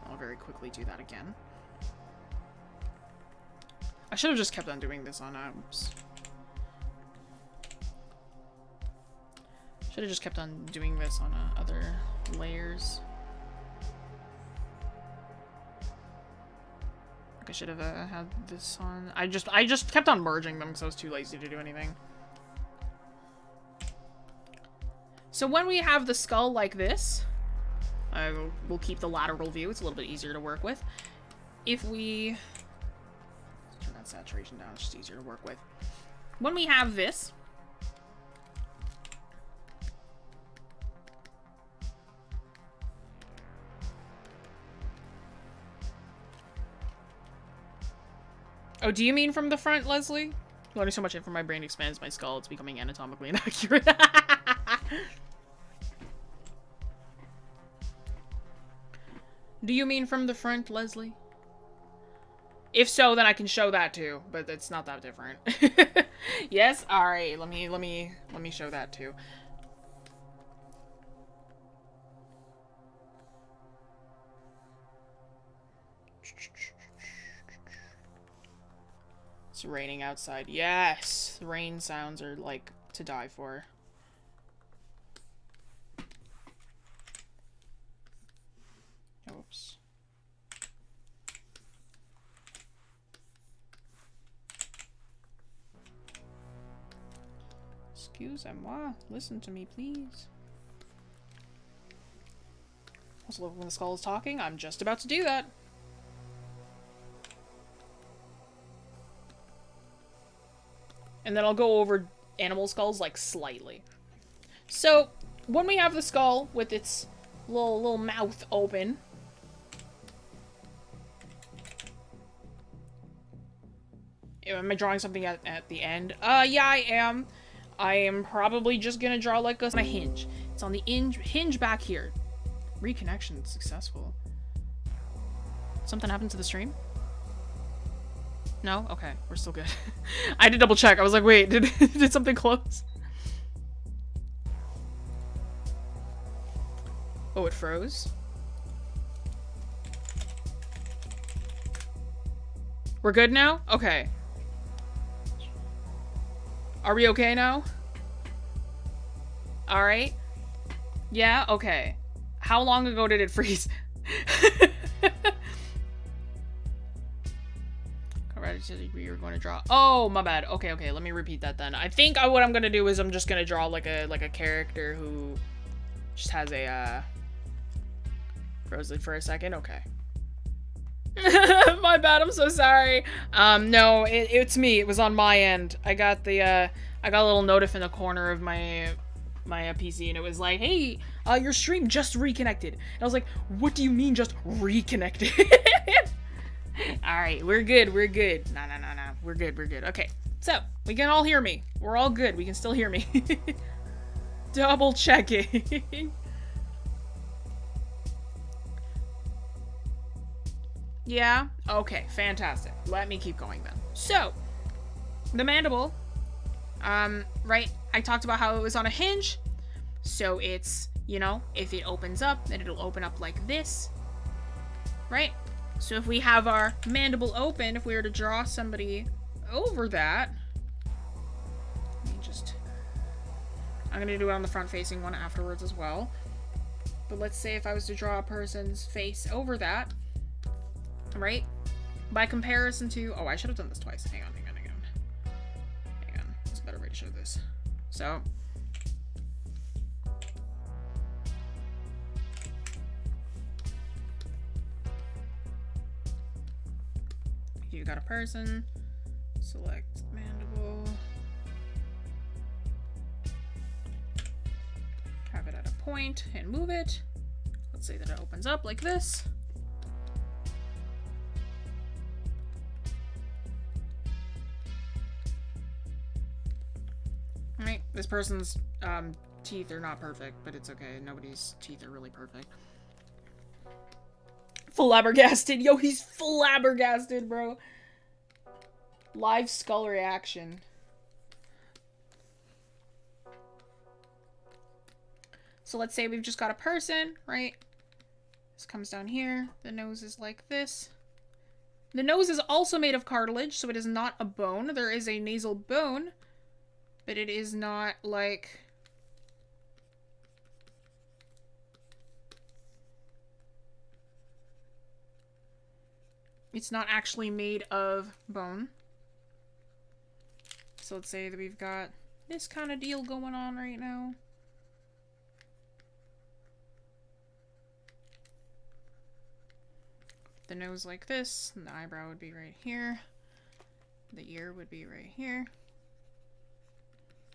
I'll very quickly do that again. I should have just kept on doing this on, oops. Should have just kept on doing this on other layers. I should have had this on. I just kept on merging them because I was too lazy to do anything. So when we have the skull like this, we'll keep the lateral view. It's a little bit easier to work with. If we turn that saturation down, it's just easier to work with. When we have this, Oh, do you mean from the front, Leslie? Learning so much info, my brain expands my skull. It's becoming anatomically inaccurate. Do you mean from the front, Leslie? If so, then I can show that too, but it's not that different. Yes? Alright, let me show that too. It's raining outside. Yes! The rain sounds are like to die for. Oops. Excuse-moi. Listen to me, please. Also, when the skull is talking, I'm just about to do that. And then I'll go over animal skulls, like, slightly. So, when we have the skull with its little mouth open... Am I drawing something at the end? Yeah, I am. I am probably just gonna draw, like, a hinge. It's on the hinge back here. Reconnection successful. Something happened to the stream? No? Okay, we're still good. I had to double check. I was like, wait, did something close? Oh, it froze? We're good now? Okay. Are we okay now? Alright. Yeah? Okay. How long ago did it freeze? We were going to draw. Oh, my bad. Okay, okay. Let me repeat that then. I think what I'm gonna do is I'm just gonna draw like a character who just has a froze it for a second. Okay. My bad. I'm so sorry. No, it's me. It was on my end. I got a little notif in the corner of my PC, and it was like, hey, your stream just reconnected. And I was like, what do you mean just reconnected? Alright, we're good, we're good. No. We're good. Okay, so, we can all hear me. We're all good, we can still hear me. Double checking. Yeah? Okay, fantastic. Let me keep going then. So, the mandible, right, I talked about how it was on a hinge. So it's, you know, if it opens up, then it'll open up like this. Right? So if we have our mandible open, if we were to draw somebody over that, let me just, I'm going to do it on the front-facing one afterwards as well. But let's say if I was to draw a person's face over that, right? By comparison to, oh, I should have done this twice. Hang on. There's a better way to show this. So, you got a person, select mandible, have it at a point and move it. Let's say that it opens up like this. Right, this person's teeth are not perfect, but it's okay. Nobody's teeth are really perfect. Flabbergasted. Yo, he's flabbergasted, bro. Live skull reaction. So let's say we've just got a person, right? This comes down here. The nose is like this. The nose is also made of cartilage, so it is not a bone. There is a nasal bone, but it is not like... It's not actually made of bone. So let's say that we've got this kind of deal going on right now. The nose like this, and the eyebrow would be right here. The ear would be right here.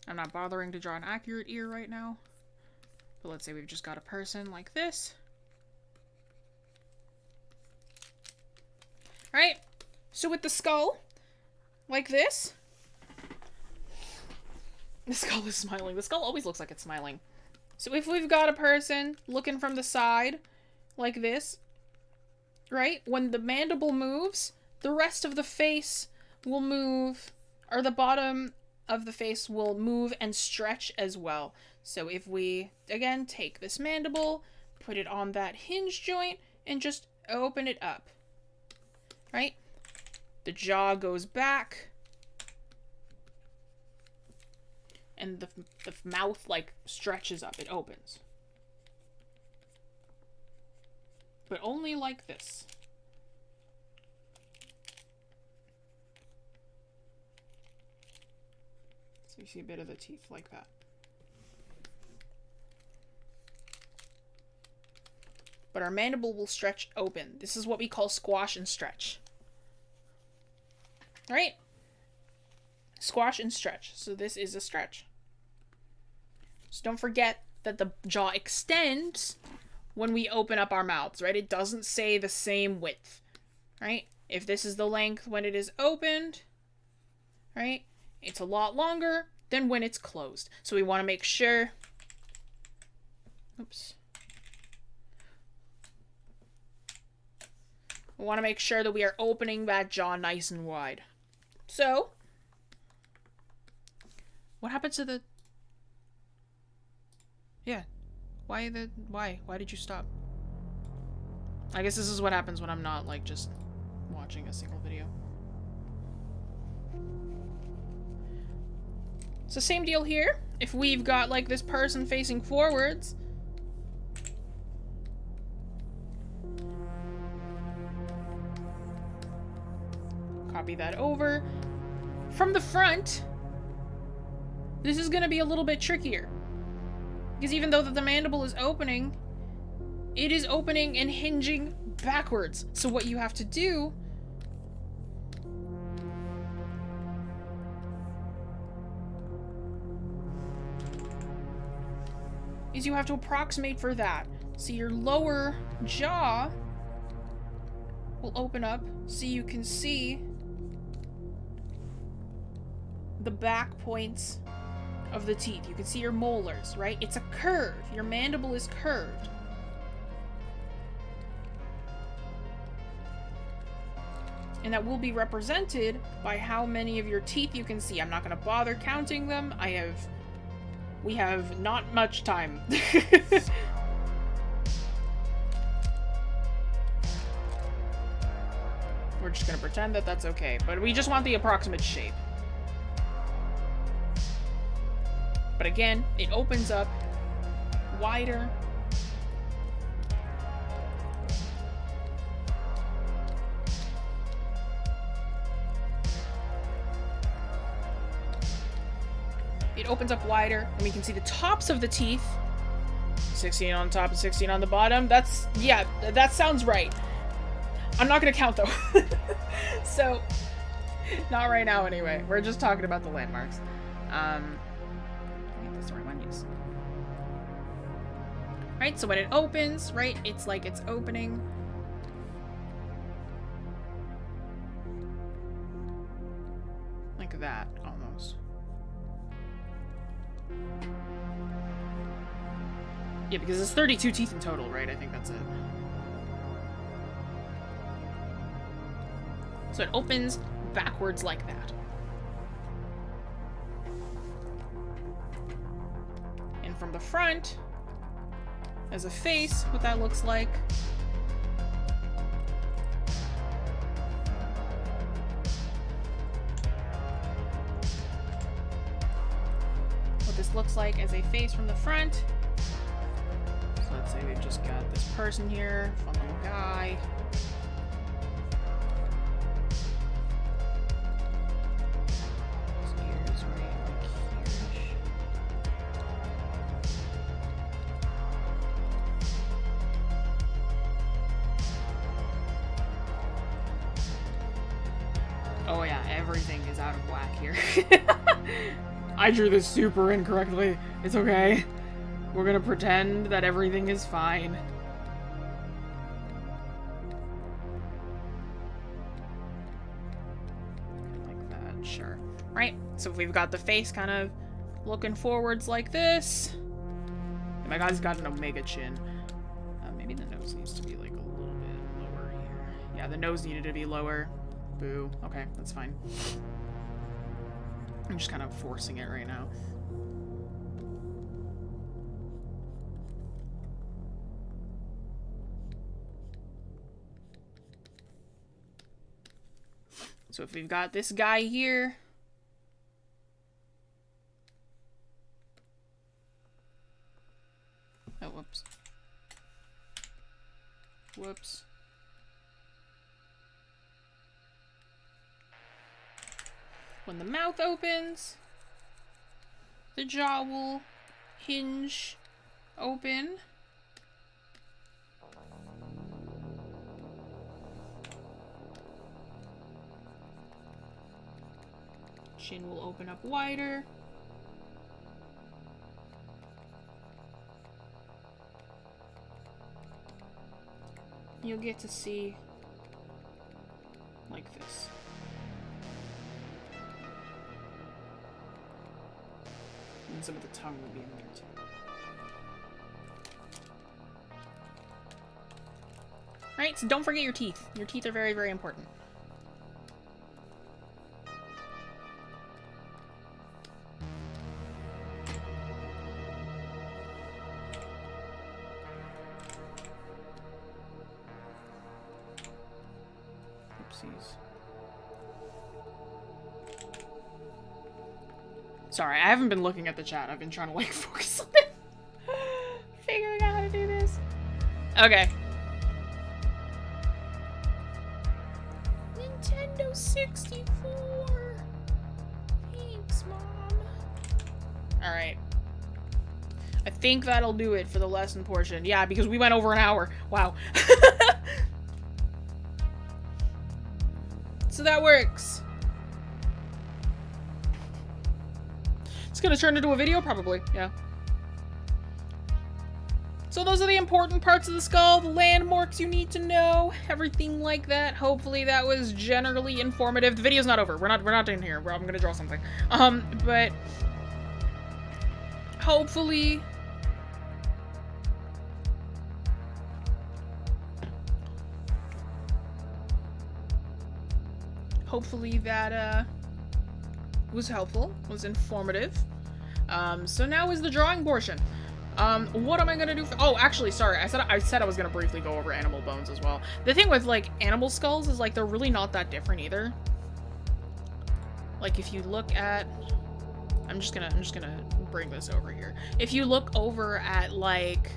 I'm not bothering to draw an accurate ear right now. But let's say we've just got a person like this. Right? So with the skull, Like this. The skull is smiling. The skull always looks like it's smiling. So if we've got a person looking from the side, like this, right? When the mandible moves, the rest of the face will move, or the bottom of the face will move and stretch as well. So if we, again, take this mandible, put it on that hinge joint, and just open it up, right? The jaw goes back. And the mouth, like, stretches up. It opens. But only like this. So you see a bit of the teeth like that. But our mandible will stretch open. This is what we call squash and stretch. Right? Squash and stretch. So this is a stretch. So don't forget that the jaw extends when we open up our mouths, right? It doesn't say the same width, right? If this is the length when it is opened, right? It's a lot longer than when it's closed. So we want to make sure... Oops. We want to make sure that we are opening that jaw nice and wide. So... What happened to the... Yeah. Why did you stop? I guess this is what happens when I'm not, like, just watching a single video. So same deal here. If we've got, like, this person facing forwards... Copy that over. From the front... This is going to be a little bit trickier. Because even though the mandible is opening, it is opening and hinging backwards. So what you have to do is you have to approximate for that. So your lower jaw will open up so you can see the back points of the teeth. You can see your molars, right? It's a curve. Your mandible is curved. And that will be represented by how many of your teeth you can see. I'm not going to bother counting them. We have not much time. We're just going to pretend that that's okay. But we just want the approximate shape. But again, it opens up wider. It opens up wider, and we can see the tops of the teeth. 16 on top and 16 on the bottom. That's, yeah, that sounds right. I'm not gonna count though. So, not right now anyway. We're just talking about the landmarks. Right, so when it opens, right, it's like it's opening. Like that, almost. Yeah, because it's 32 teeth in total, right? I think that's it. So it opens backwards like that. And from the front, as a face, what that looks like. What this looks like as a face from the front. So let's say we've just got this person here, fun little guy. Oh yeah, everything is out of whack here. I drew this super incorrectly. It's okay. We're gonna pretend that everything is fine. Like that. So if we've got the face kind of looking forwards like this. Oh my god, he's got an omega chin. Maybe the nose needs to be like a little bit lower here. Yeah, the nose needed to be lower. Boo. Okay, that's fine. I'm just kind of forcing it right now. So if we've got this guy here. Oh, whoops. Whoops. When the mouth opens, the jaw will hinge open. Chin will open up wider. You'll get to see like this. And some of the tongue will be in there too. Right, so don't forget your teeth. Your teeth are very, very important. Sorry, I haven't been looking at the chat. I've been trying to, like, focus on it. Figuring out how to do this. Okay. Nintendo 64. Thanks, Mom. Alright. I think that'll do it for the lesson portion. Yeah, because we went over an hour. Wow. So that works. It's gonna turn into a video, probably, yeah. So those are the important parts of the skull, the landmarks you need to know, everything like that. Hopefully that was generally informative. The video's not over. We're not done here. I'm gonna draw something. But hopefully that was helpful, was informative. So now is the drawing portion. What am I gonna do for— oh, actually, sorry, I said I was gonna briefly go over animal bones as well. The thing with, like, animal skulls is, like, they're really not that different either. Like, if you look at— I'm just gonna bring this over here. If you look over at, like,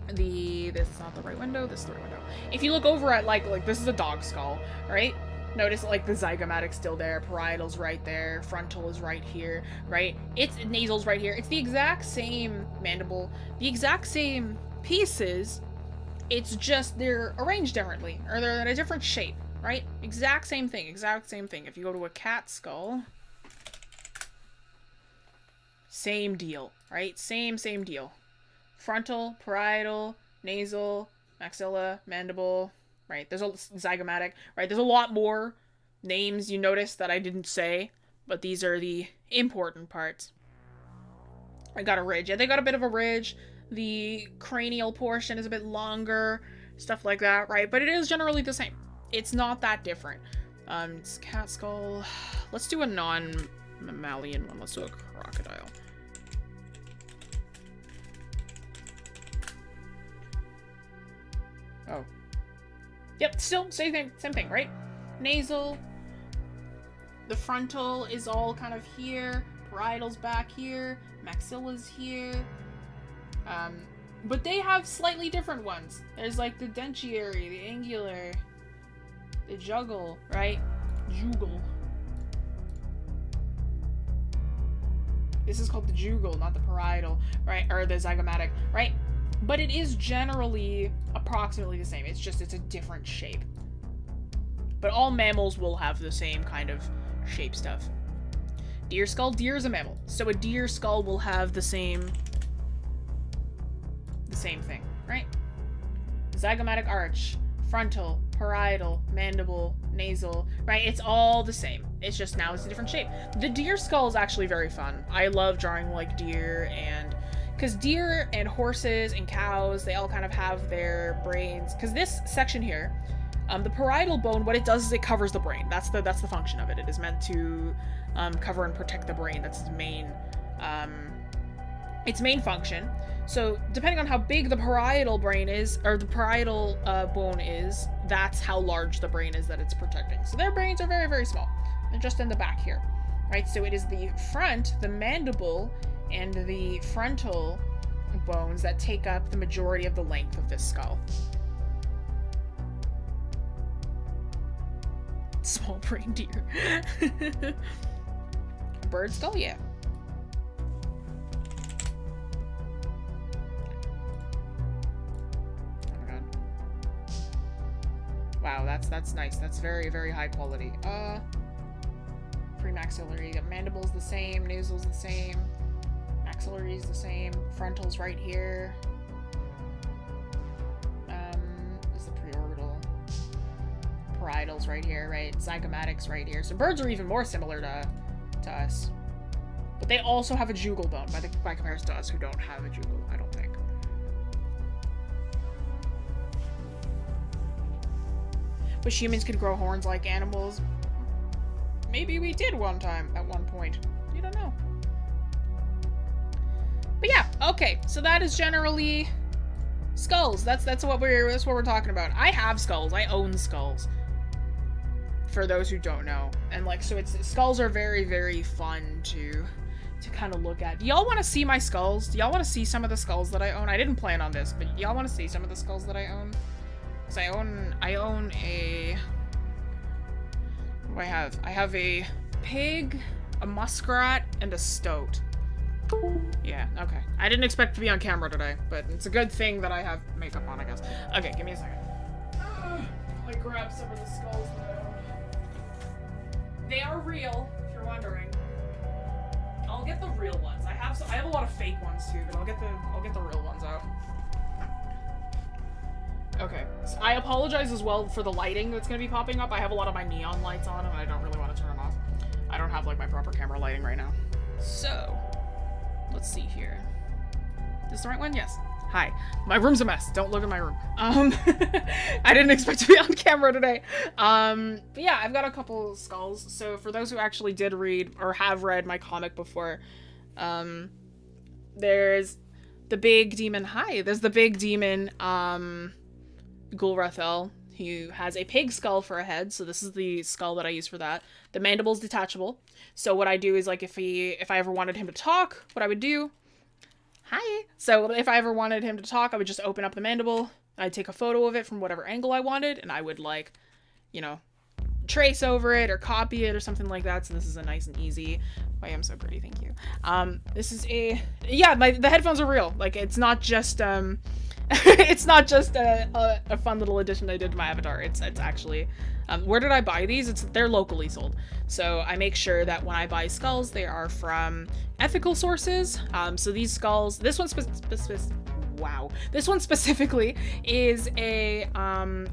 this is not the right window, this is the right window. If you look over at, like this is a dog skull, right? Notice, like, the zygomatic's still there, parietal's right there, frontal is right here, right? It's nasal's right here. It's the exact same mandible, the exact same pieces. It's just they're arranged differently, or they're in a different shape, right? Exact same thing, exact same thing. If you go to a cat skull, same deal, right? Same deal. Frontal, parietal, nasal, maxilla, mandible, right? There's a zygomatic, right? There's a lot more names you notice that I didn't say, but these are the important parts. I got a ridge. Yeah, they got a bit of a ridge. The cranial portion is a bit longer, stuff like that, right? But it is generally the same. It's not that different. It's cat skull. Let's do a non-mammalian one. Let's do a crocodile. Oh. Yep, still same thing, right? Nasal. The frontal is all kind of here. Parietal's back here. Maxilla's here. But they have slightly different ones. There's like the dentiary, the angular, the jugal, right? Jugal. This is called the jugal, not the parietal, right? Or the zygomatic, right? But it is generally approximately the same. It's just, it's a different shape. But all mammals will have the same kind of shape stuff. Deer skull, deer is a mammal. So a deer skull will have the same thing, right? Zygomatic arch, frontal, parietal, mandible, nasal, right? It's all the same. It's just now it's a different shape. The deer skull is actually very fun. I love drawing like deer, and because deer and horses and cows, they all kind of have their brains. Because this section here, the parietal bone, what it does is it covers the brain. That's the function of it. It is meant to cover and protect the brain. That's its main function. So depending on how big the parietal brain is, or the parietal bone is, that's how large the brain is that it's protecting. So their brains are very, very small. They're just in the back here, right? So it is the front, the mandible, and the frontal bones that take up the majority of the length of this skull. Small brain deer. Bird skull, yeah. Wow, that's nice. That's very, very high quality. Premaxillary. The mandible's the same, nasal's the same, maxillary's the same, frontal's right here. Is the preorbital. Parietal's right here, right? Zygomatic's right here. So birds are even more similar to us. But they also have a jugal bone by comparison to us who don't have a jugal, I don't think. Wish humans could grow horns like animals. Maybe we did one time at one point. You don't know. But yeah, okay. So that is generally skulls. That's what we're talking about. I have skulls. I own skulls. For those who don't know. And like, so skulls are very, very fun to kind of look at. Do y'all want to see my skulls? Do y'all want to see some of the skulls that I own? I didn't plan on this, but y'all want to see some of the skulls that I own? Because I own a... What do I have? I have a pig, a muskrat, and a stoat. Yeah, okay. I didn't expect to be on camera today, but it's a good thing that I have makeup on, I guess. Okay, give me a second. I grabbed some of the skulls that I own. They are real, if you're wondering. I'll get the real ones. I have a lot of fake ones too, but I'll get the real ones out. Okay, so I apologize as well for the lighting that's going to be popping up. I have a lot of my neon lights on, and I don't really want to turn them off. I don't have, like, my proper camera lighting right now. So, let's see here. Is this the right one? Yes. Hi. My room's a mess. Don't look at my room. I didn't expect to be on camera today. But yeah, I've got a couple skulls. So, for those who actually did read, or have read my comic before, there's the big demon. Hi. There's the big demon, Gulrathel, who has a pig skull for a head, so this is the skull that I use for that. The mandible's detachable, so what I do is, like, if I ever wanted him to talk, what I would do... Hi! So if I ever wanted him to talk, I would just open up the mandible, I'd take a photo of it from whatever angle I wanted, and I would, like, you know, trace over it or copy it or something like that, so this is a nice and easy... I am so pretty, thank you. This is a... Yeah, the headphones are real. Like, it's not just, it's not just a fun little addition I did to my avatar. It's actually... where did I buy these? They're locally sold. So I make sure that when I buy skulls, they are from ethical sources. So these skulls... This one This one specifically is a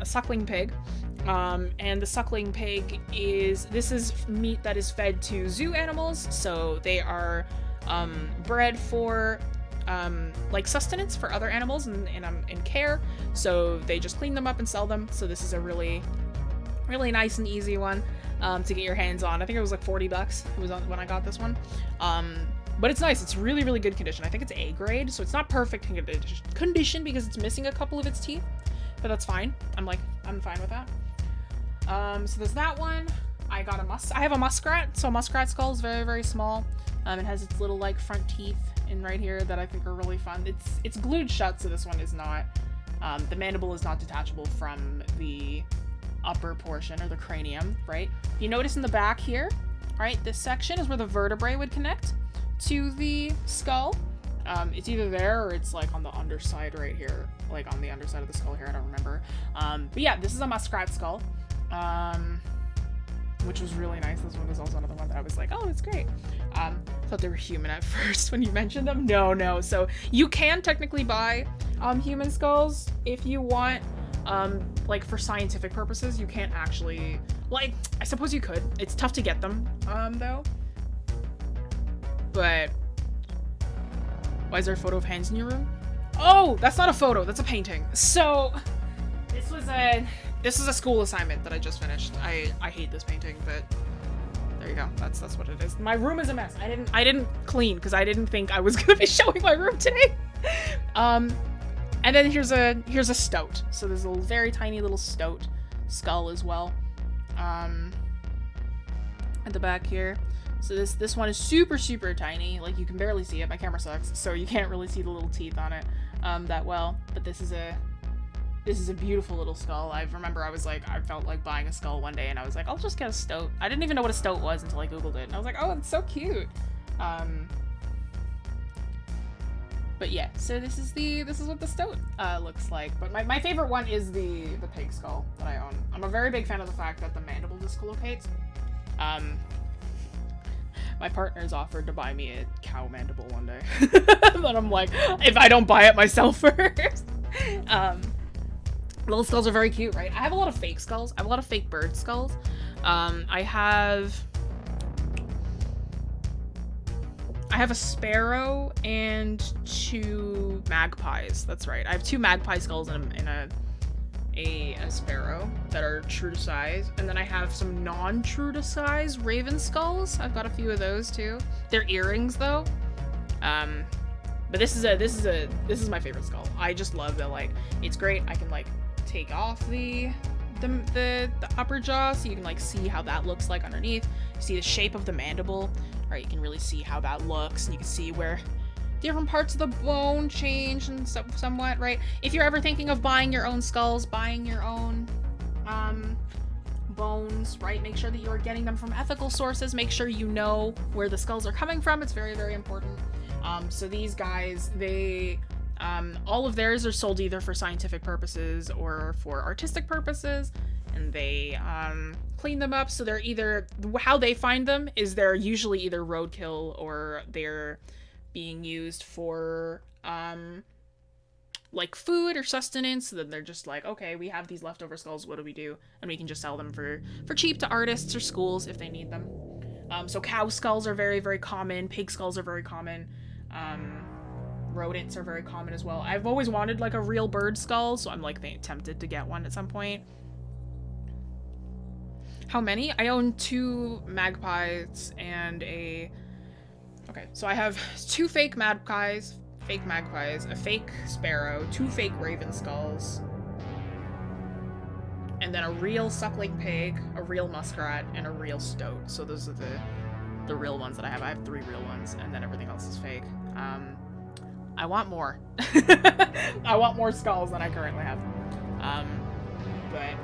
suckling pig. And the suckling pig this is meat that is fed to zoo animals, so they are bred for like sustenance for other animals and care, so they just clean them up and sell them. So this is a really, really nice and easy one to get your hands on. I think it was like $40 it was on when I got this one. But it's nice. It's really, really good condition. I think it's A grade, so it's not perfect condition because it's missing a couple of its teeth, but that's fine. I'm fine with that. So there's that one. I have a muskrat, so a muskrat skull is very, very small. It has its little, like, front teeth in right here that I think are really fun. It's glued shut, so this one is not, the mandible is not detachable from the upper portion or the cranium, right? If you notice in the back here, right, this section is where the vertebrae would connect to the skull. It's either there or it's, like, on the underside right here, like on the underside of the skull here, I don't remember. But yeah, this is a muskrat skull. Which was really nice. This one was also another one that I was like, oh, it's great. Thought they were human at first when you mentioned them. No. So you can technically buy human skulls if you want. Like for scientific purposes, you can't actually, like, I suppose you could. It's tough to get them, though. But why is there a photo of hands in your room? Oh, that's not a photo, that's a painting. So this was a school assignment that I just finished. I hate this painting, but there you go. That's what it is. My room is a mess. I didn't clean because I didn't think I was gonna be showing my room today. And then here's a stoat. So there's a very tiny little stoat skull as well. At the back here. So this one is super, super tiny. Like, you can barely see it. My camera sucks, so you can't really see the little teeth on it that well. But this is a beautiful little skull. I remember I felt like buying a skull one day, and I was like, I'll just get a stoat. I didn't even know what a stoat was until I googled it, and I was like, oh, it's so cute. But yeah, so this is what the stoat looks like. But my favorite one is the pig skull that I own. I'm a very big fan of the fact that the mandible dislocates. My partner's offered to buy me a cow mandible one day. But I'm like, if I don't buy it myself first. Little skulls are very cute, right? I have a lot of fake skulls. I have a lot of fake bird skulls. I have a sparrow and 2 magpies. That's right. I have 2 magpie skulls in a sparrow that are true to size, and then I have some non-true to size raven skulls. I've got a few of those too. They're earrings though. But this is my favorite skull. I just love that, like, it's great. I can like take off the upper jaw so you can like see how that looks like underneath. You see the shape of the mandible, right? You can really see how that looks, and you can see where different parts of the bone change and somewhat, right? If you're ever thinking of buying your own skulls, buying your own bones, right? Make sure that you're getting them from ethical sources. Make sure you know where the skulls are coming from. It's very, very important. So these guys, they all of theirs are sold either for scientific purposes or for artistic purposes, and they clean them up. So they're either, how they find them is they're usually either roadkill or they're being used for like food or sustenance. So then they're just like, okay, we have these leftover skulls, what do we do? And we can just sell them for cheap to artists or schools if they need them. So cow skulls are very, very common. Pig skulls are very common. Rodents are very common as well. I've always wanted like a real bird skull, so I'm like tempted to get one at some point. How many? I own 2 magpies and okay, so I have 2 fake magpies, a fake sparrow, 2 fake raven skulls, and then a real suckling pig, a real muskrat, and a real stoat. So those are the real ones that I have. I have 3 real ones, and then everything else is fake. I want more. I want more skulls than I currently have. But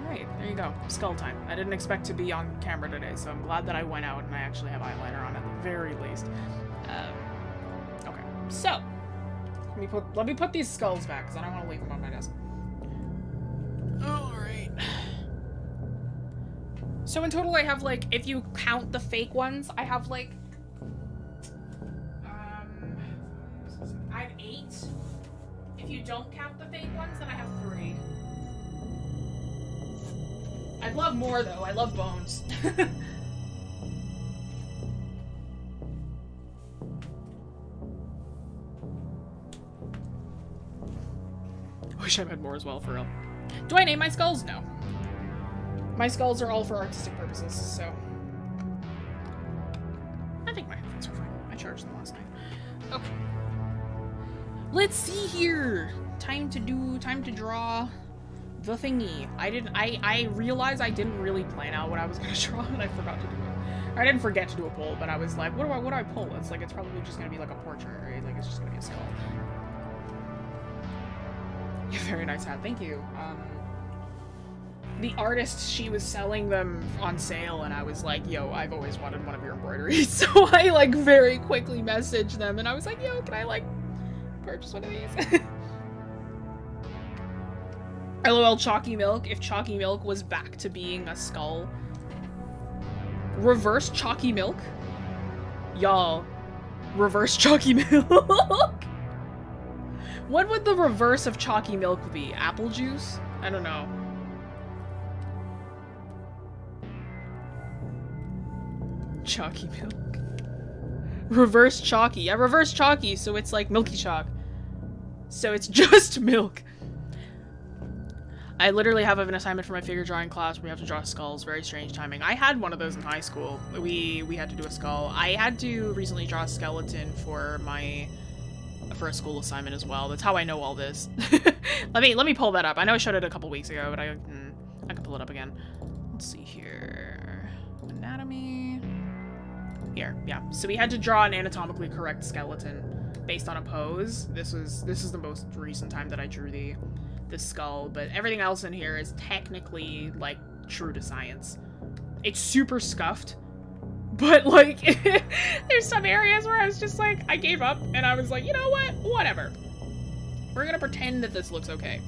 alright, there you go. Skull time. I didn't expect to be on camera today, so I'm glad that I went out and I actually have eyeliner on at the very least. Okay, so let me put these skulls back because I don't want to leave them on my desk. Alright. So in total I have like, if you count the fake ones, I have like I have 8. If you don't count the fake ones, then I have 3. I'd love more though. I love bones. Wish I had more as well, for real. Do I name my skulls? No. My skulls are all for artistic purposes, so I think my headphones are fine. I charged them last night. Okay. Let's see here. Time to draw the thingy. I realized I didn't really plan out what I was gonna draw, and I forgot to do it. I didn't forget to do a poll, but I was like, what do I pull? It's like, it's probably just gonna be like a portrait, right? Like, it's just gonna be a skull. Very nice hat, thank you. The artist, she was selling them on sale, and I was like, yo, I've always wanted one of your embroideries. So I like very quickly messaged them, and I was like, yo, can I like purchase one of these? LOL Chalky Milk. If Chalky Milk was back to being a skull. Reverse Chalky Milk? Y'all. Reverse Chalky Milk? What would the reverse of Chalky Milk be? Apple juice? I don't know. Chalky milk. Reverse chalky. Yeah, reverse chalky, so it's like milky chalk. So it's just milk. I literally have an assignment for my figure drawing class where we have to draw skulls. Very strange timing. I had one of those in high school. We had to do a skull. I had to recently draw a skeleton for a school assignment as well. That's how I know all this. let me pull that up. I know I showed it a couple weeks ago, but I can pull it up again. Let's see here. Anatomy. Here, yeah. So we had to draw an anatomically correct skeleton based on a pose. This is the most recent time that I drew the skull, but everything else in here is technically like true to science. It's super scuffed, but like there's some areas where I was just like, I gave up and I was like, you know what? Whatever. We're gonna pretend that this looks okay.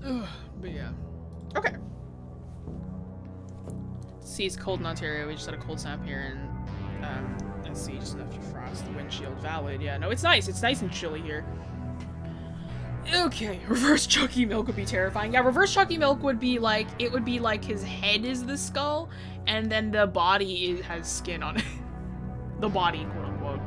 But yeah. Okay. See, it's cold in Ontario. We just had a cold snap here, and let's see, just enough to frost the windshield. Valid. Yeah, no, it's nice. It's nice and chilly here. Okay, reverse chalky milk would be terrifying. Yeah, reverse chalky milk would be like, it would be like his head is the skull, and then the body has skin on it. The body, quote unquote.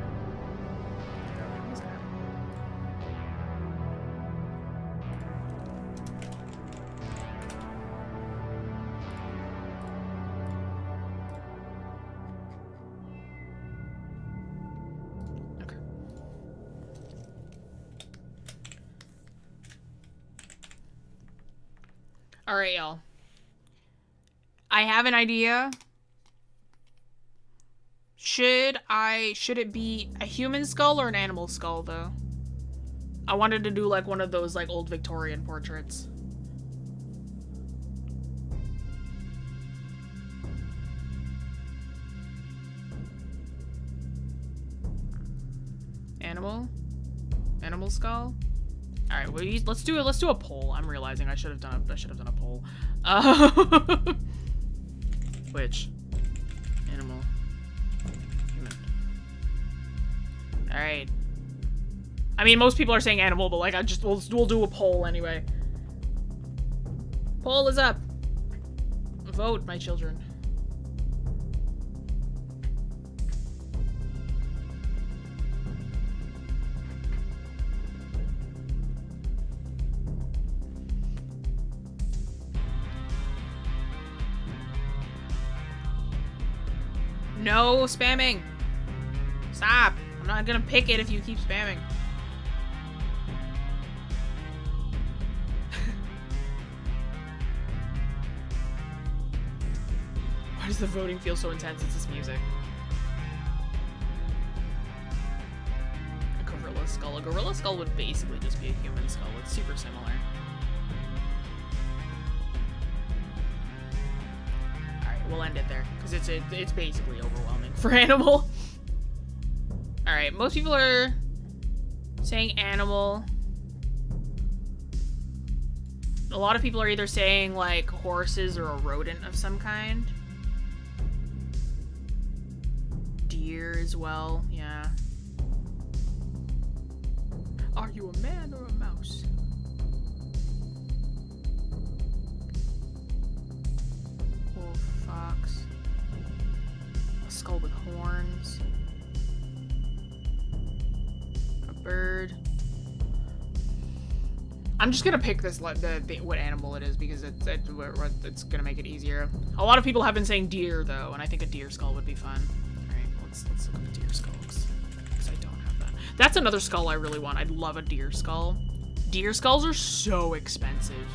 Alright, y'all. I have an idea. Should it be a human skull or an animal skull, though? I wanted to do, like, one of those, like, old Victorian portraits. Animal? Animal skull? All right, well, let's do a poll. I'm realizing I should have done a poll. Which animal? Human. All right. I mean, most people are saying animal, but like, we'll do a poll anyway. Poll is up. Vote, my children. No spamming. Stop. I'm not gonna pick it if you keep spamming. Why does the voting feel so intense? It's this music. A gorilla skull. A gorilla skull would basically just be a human skull. It's super similar. We'll end it there because it's basically overwhelming for animal. All right, most people are saying animal. A lot of people are either saying like horses or a rodent of some kind. Deer as well, yeah. Are you a man or a mouse? Fox. A skull with horns. A bird. I'm just gonna pick this what animal it is because it's gonna make it easier. A lot of people have been saying deer though, and I think a deer skull would be fun. All right, let's look at the deer skulls because I don't have that. That's another skull I really want. I'd love a deer skull. Deer skulls are so expensive.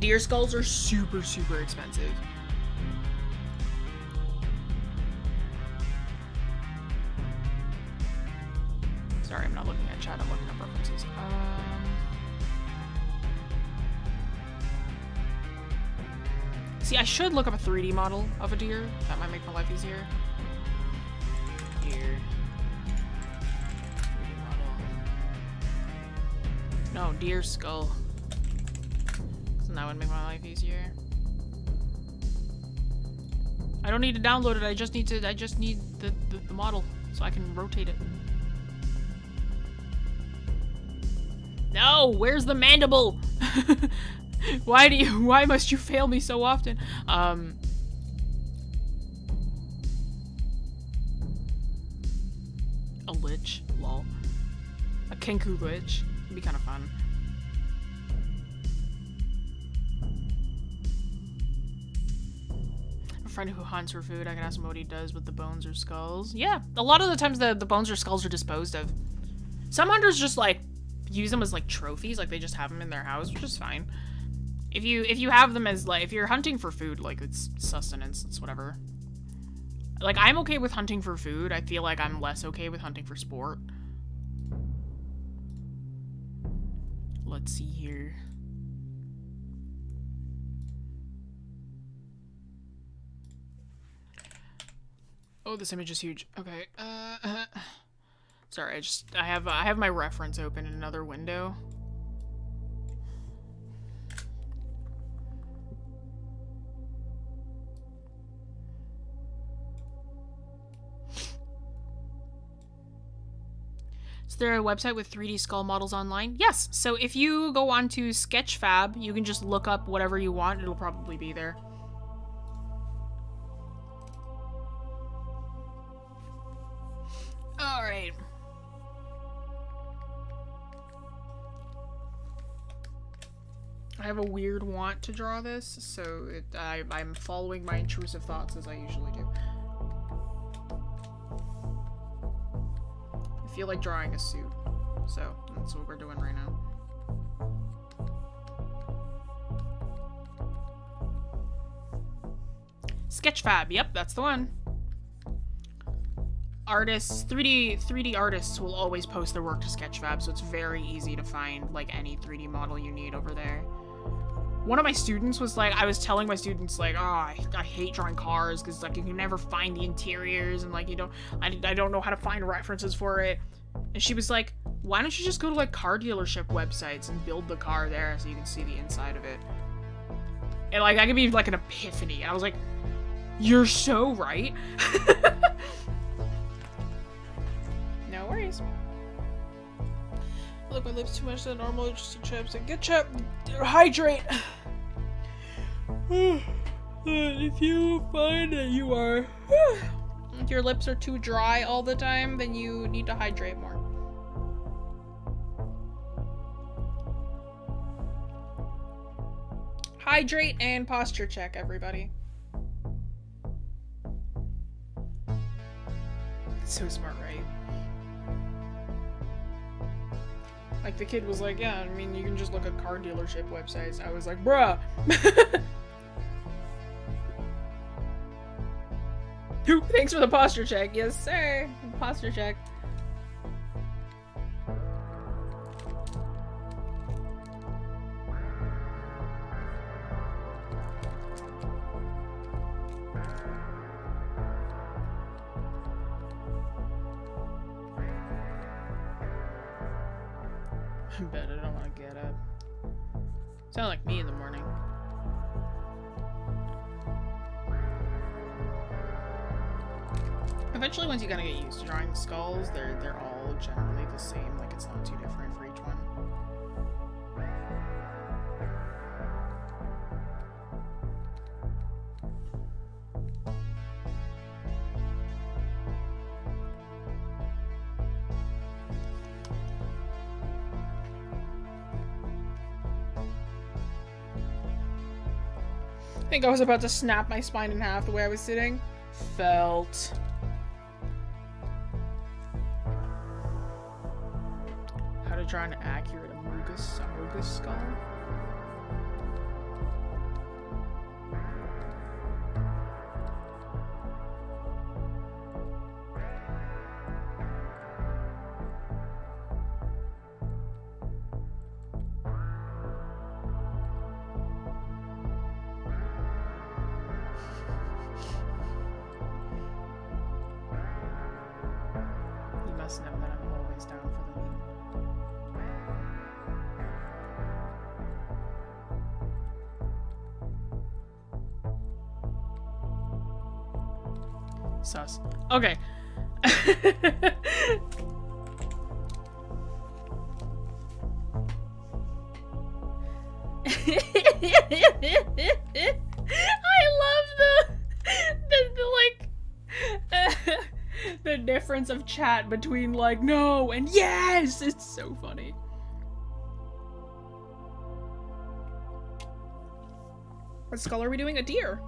Deer skulls are super, super expensive. Sorry, I'm not looking at chat. I'm looking at preferences. See, I should look up a 3D model of a deer. That might make my life easier. Deer. 3D model. No, deer skull. That would make my life easier. I don't need to download it. I just need the model so I can rotate it. No, where's the mandible? Why must you fail me so often? A lich, lol. A kenku lich. It'd be kind of fun. A friend who hunts for food, I can ask him what he does with the bones or skulls. Yeah, a lot of the times the bones or skulls are disposed of. Some hunters just, like, use them as, like, trophies, like, they just have them in their house, which is fine. If you have them as, like, if you're hunting for food, like, it's sustenance, it's whatever. Like, I'm okay with hunting for food. I feel like I'm less okay with hunting for sport. Let's see here. Oh, this image is huge. Okay. Sorry, I have my reference open in another window. Is there a website with 3D skull models online? Yes. So if you go on to Sketchfab, you can just look up whatever you want. It'll probably be there. All right. I have a weird want to draw this, so I'm following my intrusive thoughts as I usually do. I feel like drawing a suit, so that's what we're doing right now. Sketchfab, yep, that's the one. Artists, 3D artists will always post their work to Sketchfab, so it's very easy to find, like, any 3D model you need over there. One of my students was like, I was telling my students, like, oh, I hate drawing cars, because, like, you can never find the interiors, and, like, I don't know how to find references for it. And she was like, why don't you just go to, like, car dealership websites and build the car there so you can see the inside of it? And, like, that could be, like, an epiphany. And I was like, you're so right. No worries. Look, my lips too much than normal, just chips. Get chip, hydrate. If you find that you are, if your lips are too dry all the time, then you need to hydrate more. Hydrate and posture check, everybody. So smart, right? Like, the kid was like, yeah, I mean, you can just look at car dealership websites. I was like, bruh. Thanks for the posture check. Yes, sir. Posture check. I bet I don't want to get up. Sound like me in the morning. Eventually, once you kind of get used to drawing the skulls, they're all generally the same. Like, it's not too different for each one. I think I was about to snap my spine in half the way I was sitting. Felt. How to draw an accurate Amogus skull? Know that I'm always down for the meme. Sus. Okay. I love the like the difference of chat between like no and yes. It's so funny. What skull are we doing? A deer.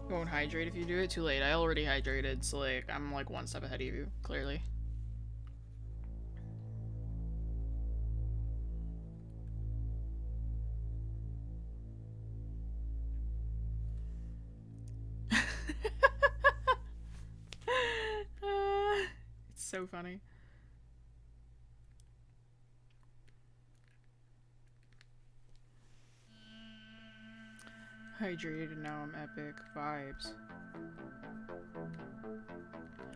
You won't hydrate if you do it. Too late. I already hydrated, so like I'm like one step ahead of you, clearly. It's so funny. Hydrated, now I'm epic. Vibes.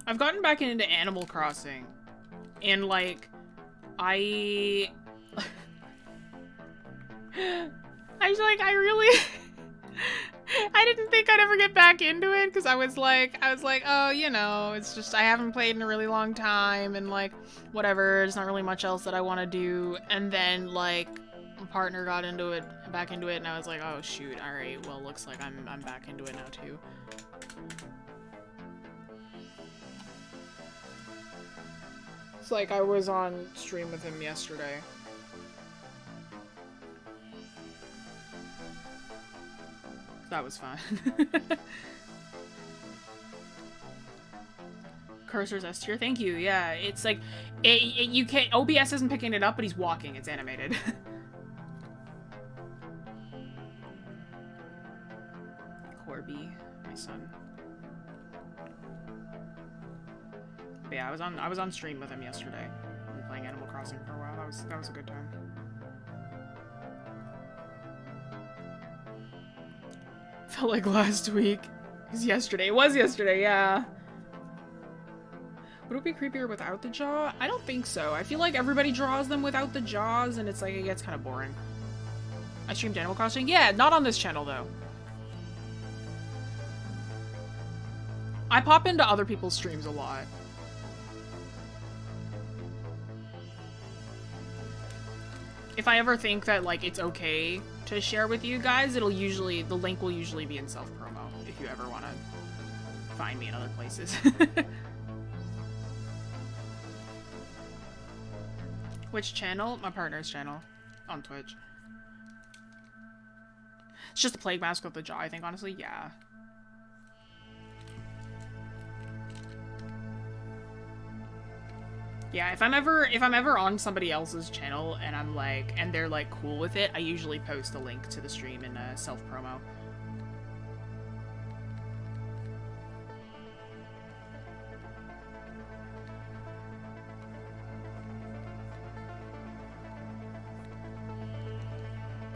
I've gotten back into Animal Crossing. And, like, I really... I didn't think I'd ever get back into it, because I was like, oh, you know, it's just, I haven't played in a really long time, and, like, whatever, there's not really much else that I want to do. And then, like, my partner got back into it, and I was like, oh shoot, alright, well, looks like I'm back into it now too. It's like I was on stream with him yesterday. That was fun. Cursor's S tier, thank you. Yeah, it's like you can't. OBS isn't picking it up, but he's walking. It's animated. Corby, my son. But yeah, I was on stream with him yesterday. We were playing Animal Crossing for a while. That was a good time. Felt like last week. It was yesterday. It was yesterday, yeah. Would it be creepier without the jaw? I don't think so. I feel like everybody draws them without the jaws, and it's like, it gets kind of boring. I streamed Animal Crossing? Yeah, not on this channel, though. I pop into other people's streams a lot. If I ever think that, like, it's okay to share with you guys, the link will usually be in self-promo, if you ever want to find me in other places. Which channel? My partner's channel. On Twitch. It's just a plague mask with the jaw, I think, honestly. Yeah. Yeah, if I'm ever on somebody else's channel and I'm like, and they're like cool with it, I usually post a link to the stream in self-promo.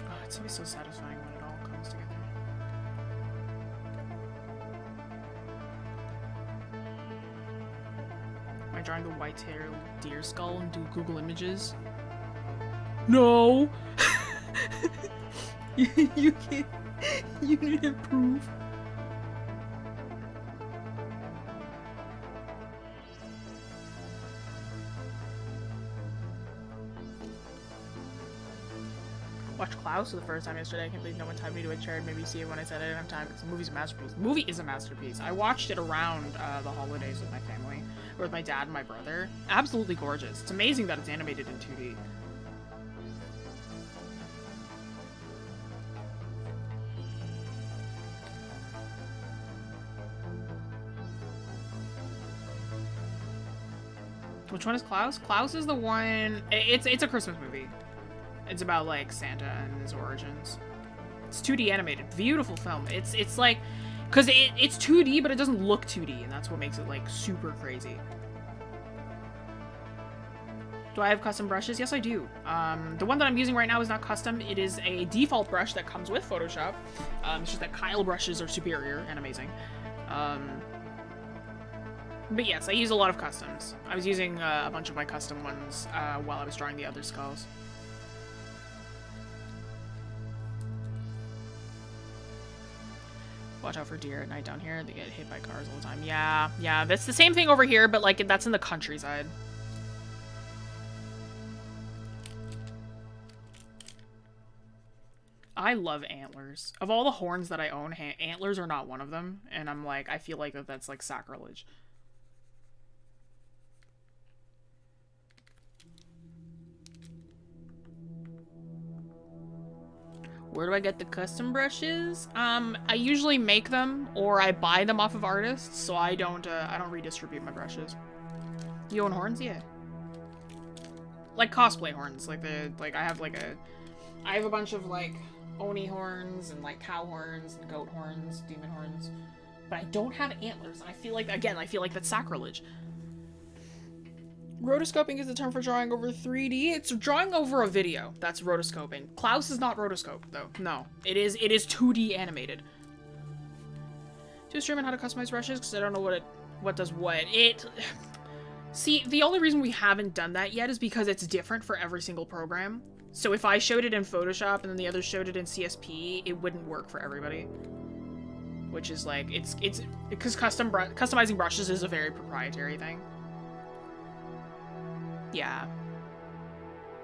Oh, it's always so satisfying when it all comes together. Am I drawing the white-tailed deer skull and do Google Images? No! you can't. You need to prove. Watched Klaus for the first time yesterday. I can't believe no one tied me to a chair and made me see it when I said I didn't have time because the movie's a masterpiece. The movie is a masterpiece. I watched it around the holidays with my family, or with my dad and my brother. Absolutely gorgeous. It's amazing that it's animated in 2D. Which one is Klaus? Klaus is the one. It's a Christmas movie. It's about like Santa and his origins. It's 2D animated. Beautiful film. It's like, cause it's 2D, but it doesn't look 2D, and that's what makes it like super crazy. Do I have custom brushes? Yes, I do. The one that I'm using right now is not custom. It is a default brush that comes with Photoshop. It's just that Kyle brushes are superior and amazing. But yes, I use a lot of customs. I was using a bunch of my custom ones while I was drawing the other skulls. Watch out for deer at night down here. They get hit by cars all the time. Yeah, yeah. That's the same thing over here, but like that's in the countryside. I love antlers. Of all the horns that I own, antlers are not one of them. And I'm like, I feel like that's like sacrilege. Where do I get the custom brushes? I usually make them or I buy them off of artists, so I don't redistribute my brushes. You own horns? Yeah. Like cosplay horns. Like I have a bunch of like Oni horns and like cow horns and goat horns, demon horns. But I don't have antlers. And I feel like that's sacrilege. Rotoscoping is the term for drawing over 3D. It's drawing over a video. That's rotoscoping. Klaus is not rotoscope, though. No. It is 2D animated. Do a stream on how to customize brushes, because I don't know what does what. See, the only reason we haven't done that yet is because it's different for every single program. So if I showed it in Photoshop and then the others showed it in CSP, it wouldn't work for everybody. Which is like, it's because customizing brushes is a very proprietary thing. Yeah.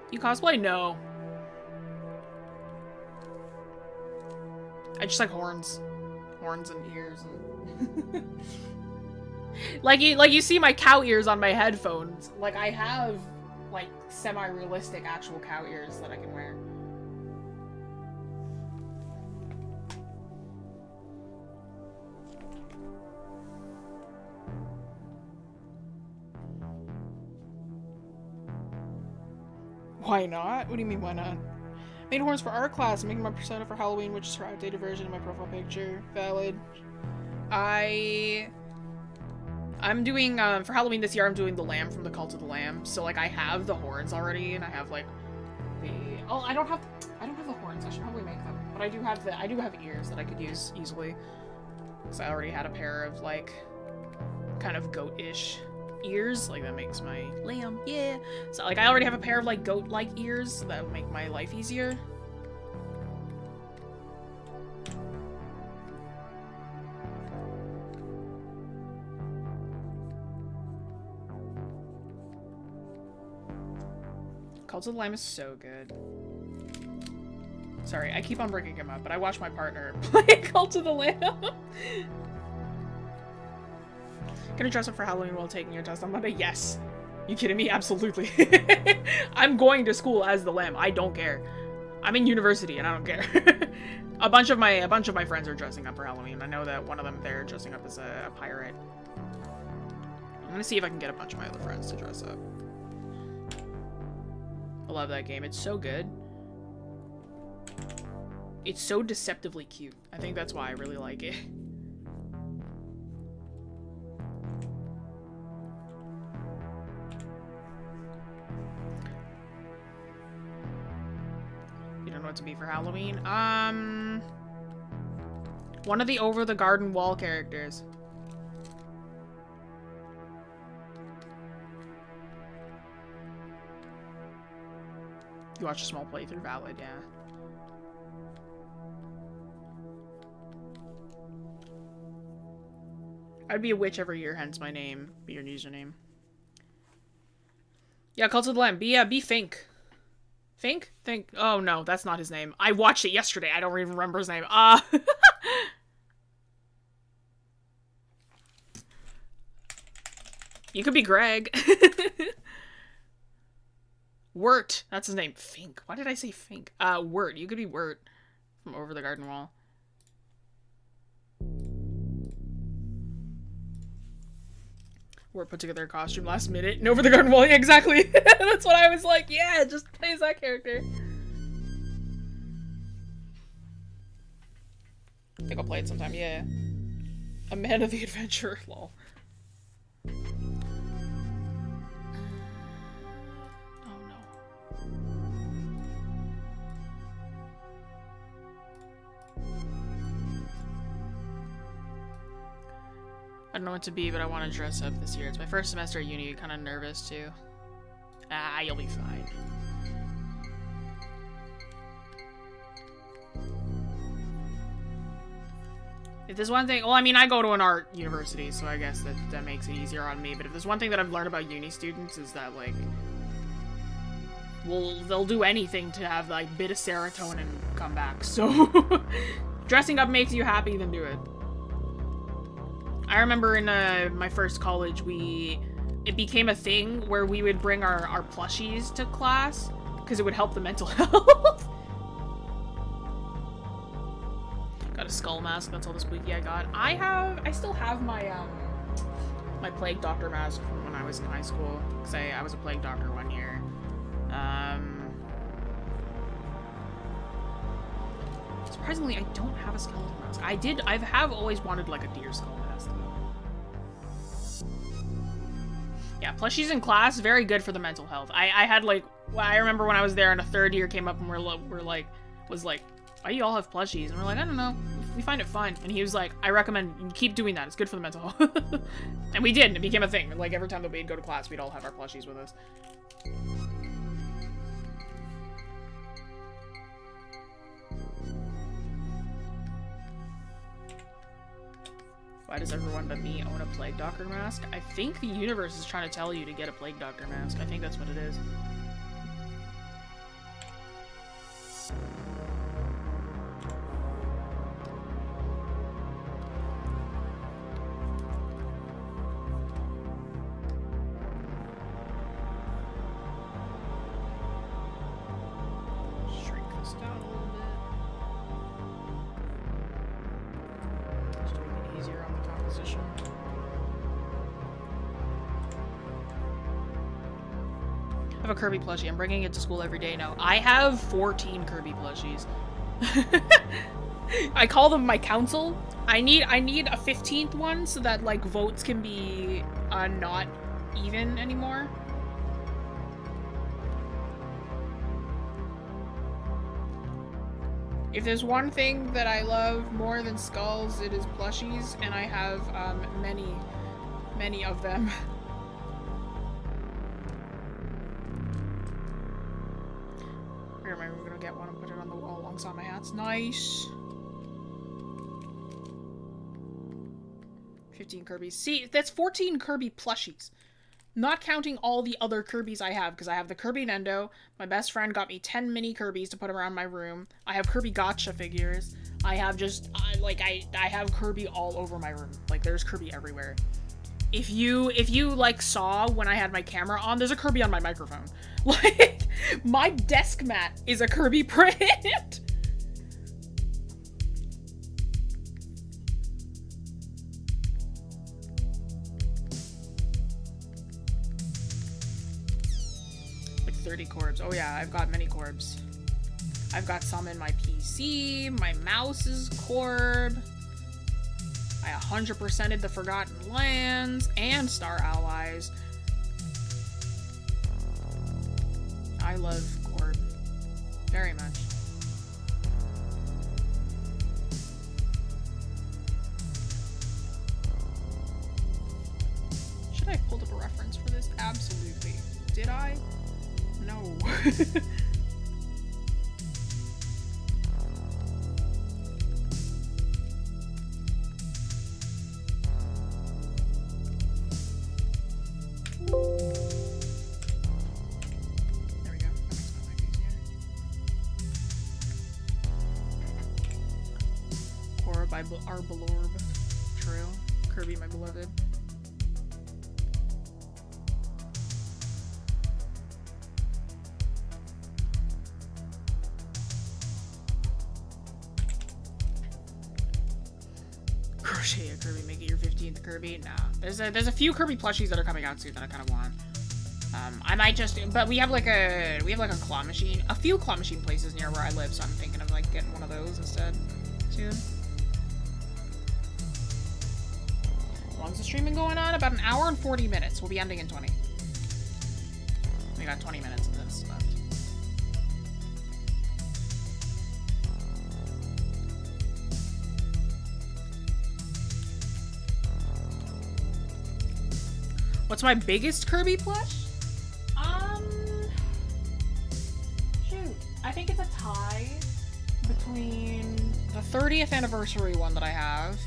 You cosplay? No. I just like horns. Horns and ears and like you see my cow ears on my headphones. Like I have like semi-realistic actual cow ears that I can wear. Why not? What do you mean, why not? Made horns for art class. I'm making my persona for Halloween, which is her outdated version of my profile picture. Valid. I'm doing, for Halloween this year, I'm doing the lamb from the Cult of the Lamb. So, like, I have the horns already, and I have, like, I don't have the horns. I should probably make them. But I do have ears that I could use easily. Because I already had a pair of, like, kind of goat-ish ears. Like, that makes my lamb, yeah. So, like, I already have a pair of, like, goat-like ears, so that would make my life easier. Cult of the Lamb is so good. Sorry, I keep on bringing him up, but I watch my partner play Cult of the Lamb. Can I dress up for Halloween while taking your test on Monday? Yes. You kidding me? Absolutely. I'm going to school as the lamb. I don't care. I'm in university and I don't care. a bunch of my friends are dressing up for Halloween. I know that one of them they're dressing up as a pirate. I'm gonna see if I can get a bunch of my other friends to dress up. I love that game. It's so good. It's so deceptively cute. I think that's why I really like it. You don't know what to be for Halloween? One of the over the garden wall characters. You watch a small playthrough, valid, yeah. I'd be a witch every year, hence my name, be your username. Yeah, Cult of the Lamb. Be Fink. Fink? Think. Oh no, that's not his name. I watched it yesterday. I don't even remember his name. You could be Greg. Wirt. That's his name. Fink. Why did I say Fink? Wirt. You could be Wirt from Over the Garden Wall. Wirt put together a costume last minute and Over the Garden Wall. Yeah, exactly. That's what I was like. Yeah, just plays that character. I think I'll play it sometime. Yeah. A man of the adventure. Lol. I don't know what to be, but I want to dress up this year. It's my first semester at uni, kind of nervous too. Ah, you'll be fine. If there's one thing, well, I mean, I go to an art university, so I guess that makes it easier on me, but if there's one thing that I've learned about uni students is that, like, well, they'll do anything to have, like, a bit of serotonin come back, so dressing up makes you happy, then do it. I remember in my first college, it became a thing where we would bring our plushies to class, because it would help the mental health. Got a skull mask, that's all the squeaky I got. I still have my, my plague doctor mask from when I was in high school, because I was a plague doctor one year. Surprisingly, I don't have a skeleton mask. I have always wanted, like, a deer skull mask, though. Yeah, plushies in class, very good for the mental health. I had, like, I remember when I was there and a third year came up and was like, why do you all have plushies? And we're like, I don't know. We find it fun. And he was like, I recommend you keep doing that. It's good for the mental health. And we did. And it became a thing. Like, every time that we'd go to class, we'd all have our plushies with us. Why does everyone but me own a plague doctor mask? I think the universe is trying to tell you to get a plague doctor mask. I think that's what it is. I have a Kirby plushie. I'm bringing it to school every day now. I have 14 Kirby plushies. I call them my council. I need a 15th one so that, like, votes can be not even anymore. If there's one thing that I love more than skulls, it is plushies, and I have many of them. Here, we're gonna get one and put it on the wall alongside my hats. Nice. 15 Kirby's. See, that's 14 Kirby plushies. Not counting all the other Kirbys I have, because I have the Kirby Nendo. My best friend got me 10 mini Kirbys to put around my room. I have Kirby Gotcha figures. I have just, I have Kirby all over my room. Like, there's Kirby everywhere. If you, like, saw when I had my camera on, there's a Kirby on my microphone. Like, my desk mat is a Kirby print. Like 30 corbs. Oh yeah, I've got many corbs. I've got some in my PC. My mouse is corb. I 100%ed the Forgotten Lands and Star Allies. I love Corb very much. Should I have pulled up a reference for this? Absolutely. Did I? No. Our Belorb. True. Kirby, my beloved. Crochet a Kirby, make it your 15th Kirby. Nah. There's a few Kirby plushies that are coming out soon that I kind of want. I might just, but we have like a claw machine, a few claw machine places near where I live, so I'm thinking of like getting one of those instead soon. How long's the streaming going on? About an hour and 40 minutes. We'll be ending in 20. We got 20 minutes of this left. What's my biggest Kirby plush? Shoot. I think it's a tie. between the 30th anniversary one that I have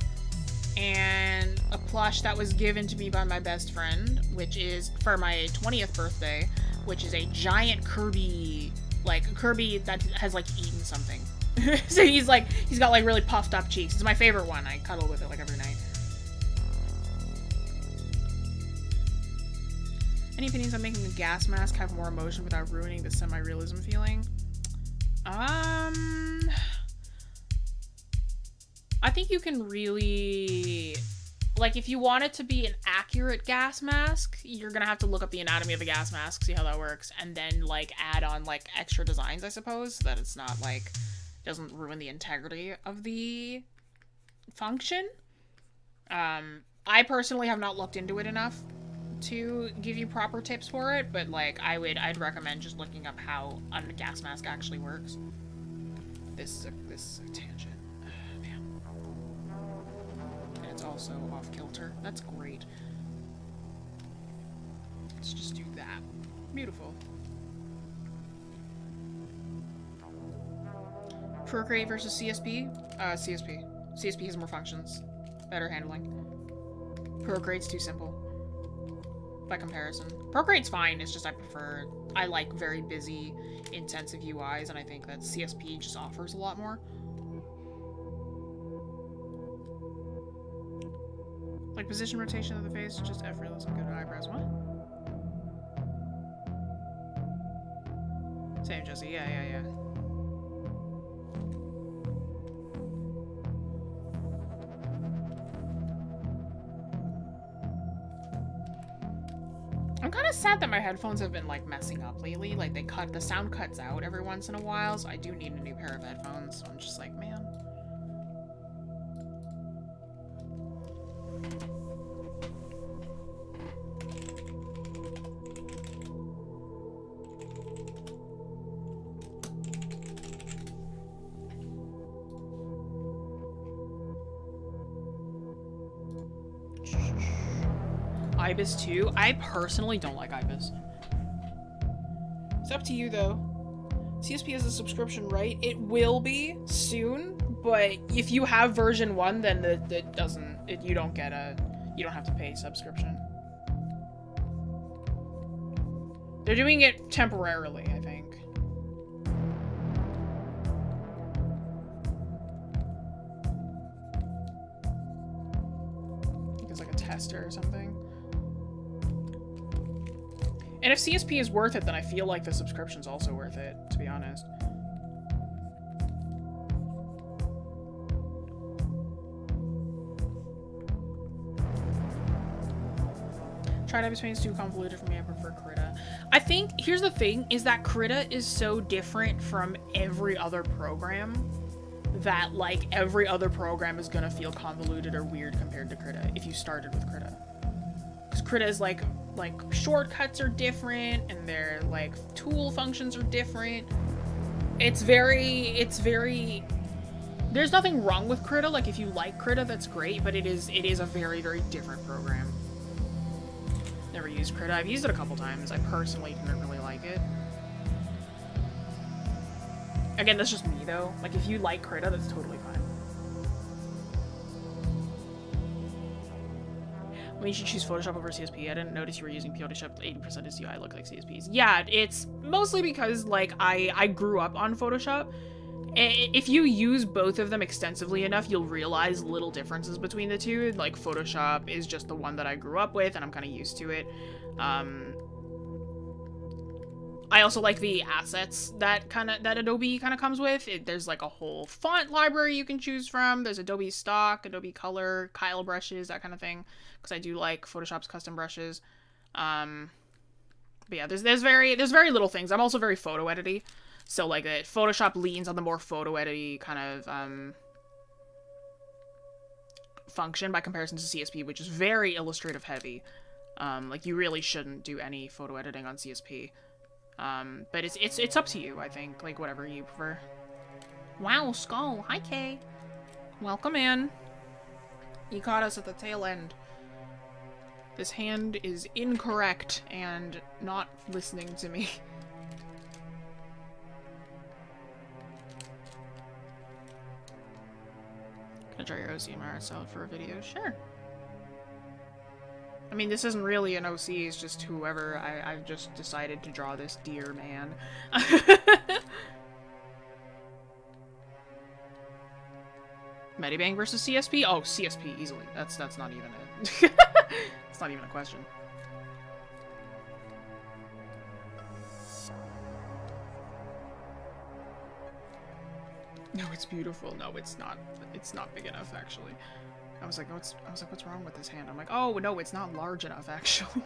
and a plush that was given to me by my best friend, which is for my 20th birthday, which is a giant Kirby, like a Kirby that has like eaten something. So he's got like really puffed up cheeks. It's my favorite one. I cuddle with it like every night. Any opinions on making a gas mask have more emotion without ruining the semi-realism feeling? I think you can really, like, if you want it to be an accurate gas mask, you're gonna have to look up the anatomy of the gas mask, see how that works, and then, like, add on, like, extra designs, I suppose, so that it's not, like, doesn't ruin the integrity of the function. I personally have not looked into it enough to give you proper tips for it, but, like, I'd recommend just looking up how a gas mask actually works. This is a tangent. Man. And it's also off kilter. That's great. Let's just do that. Beautiful. Procreate versus CSP? CSP. CSP has more functions. Better handling. Procreate's too simple. By comparison. Procreate's fine, it's just I like very busy, intensive UIs, and I think that CSP just offers a lot more. Like position rotation of the face, just effortless and good eyebrows. What? Same, Jessie. Yeah. I'm kind of sad that my headphones have been, like, messing up lately. Like, the sound cuts out every once in a while, so I do need a new pair of headphones. So I'm just like, man. Ibis too? I personally don't like Ibis. It's up to you though. CSP is a subscription, right? It will be soon, but if you have version 1, then you don't have to pay subscription. They're doing it temporarily, I think. I think it's like a tester or something. And if CSP is worth it, then I feel like the subscription's also worth it, to be honest. Tried Ibis Paint is too convoluted for me, I prefer Krita. I think, here's the thing, is that Krita is so different from every other program that, like, every other program is gonna feel convoluted or weird compared to Krita if you started with Krita. Because Krita is like shortcuts are different and their like tool functions are different. It's very there's nothing wrong with Krita. Like if you like Krita, that's great, but it is a very, very different program. Never used Krita. I've used it a couple times. I personally didn't really like it. Again, that's just me though. Like if you like Krita, that's totally fine. When you should choose Photoshop over CSP, I didn't notice you were using Photoshop. 80% is UI look like CSPs. Yeah, it's mostly because like I grew up on Photoshop. If you use both of them extensively enough, you'll realize little differences between the two. Like Photoshop is just the one that I grew up with, and I'm kind of used to it. I also like the assets that Adobe kind of comes with. There's like a whole font library you can choose from. There's Adobe stock, Adobe color, Kyle brushes, that kind of thing. Because I do like Photoshop's custom brushes. But yeah, there's very little things. I'm also very photo edity, so like Photoshop leans on the more photo edity kind of function by comparison to CSP, which is very illustrative heavy. Like you really shouldn't do any photo editing on CSP. But it's up to you, I think, like whatever you prefer. Wow, Skull, hi Kay. Welcome in. You caught us at the tail end. This hand is incorrect and not listening to me. draw your OC and my art style for a video. Sure. I mean, this isn't really an OC, it's just whoever. I've just decided to draw this deer man. Medibang versus CSP? Oh, CSP, easily. That's not even a... It's not even a question. No, it's beautiful. No, it's not. It's not big enough, actually. I was like, what's wrong with this hand? I'm like, oh, no, it's not large enough, actually.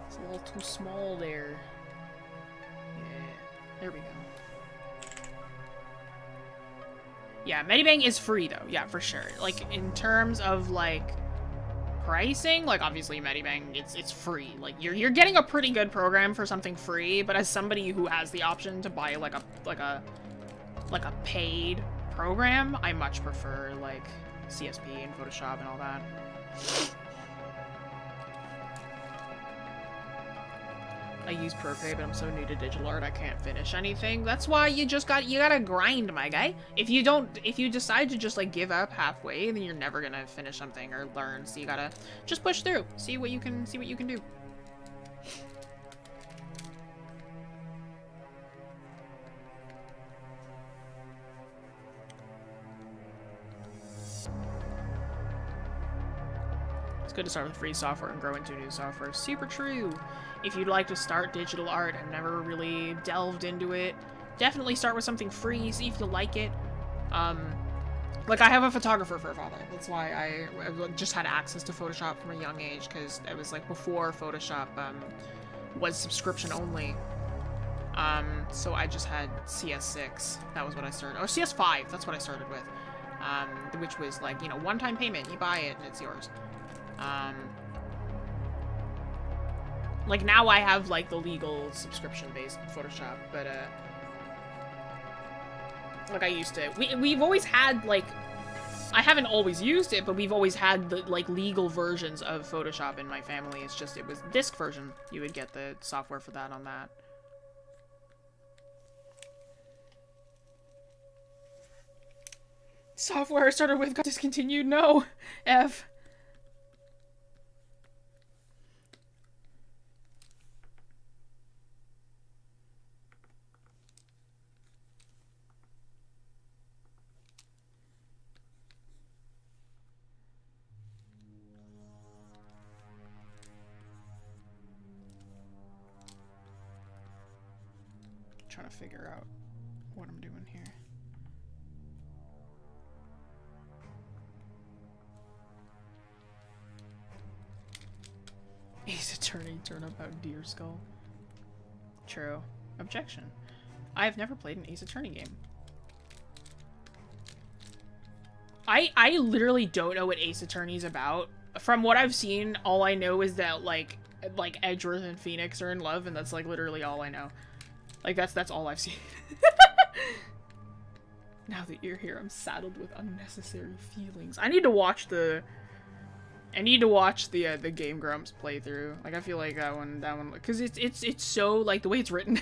It's a little too small there. Yeah, there we go. Yeah, Medibang is free, though. Yeah, for sure. Like, in terms of, like, pricing, like, obviously Medibang, it's free. Like, you're getting a pretty good program for something free, but as somebody who has the option to buy, like a paid program, I much prefer, like, CSP and Photoshop and all that. I use ProPay, but I'm so new to digital art I can't finish anything. That's why you gotta grind, my guy. If you decide to just like give up halfway, then you're never gonna finish something or learn. So you gotta just push through. See what you can do. Good to start with free software and grow into new software. Super true. If you'd like to start digital art and never really delved into it, definitely start with something free, see if you like it. Like, I have a photographer for a father. That's why I just had access to Photoshop from a young age, because it was like before Photoshop was subscription only. So I just had CS6. That was what I started. Oh, CS5. That's what I started with. Which was like, you know, one-time payment. You buy it and it's yours. Like, now I have, like, the legal subscription-based Photoshop, but, like, I used to. We've always had, like, I haven't always used it, but we've always had the, like, legal versions of Photoshop in my family. It's just, it was disc version. You would get the software for that on that. Software I started with got discontinued. No. F. Trying to figure out what I'm doing here. Ace Attorney turnabout deer skull. True. Objection. I have never played an Ace Attorney game. I literally don't know what Ace Attorney's about. From what I've seen, all I know is that like Edgeworth and Phoenix are in love, and that's like literally all I know. Like, that's all I've seen. Now that you're here, I'm saddled with unnecessary feelings. I need to watch the Game Grumps playthrough. Like, I feel like that one, because it's so, like, the way it's written.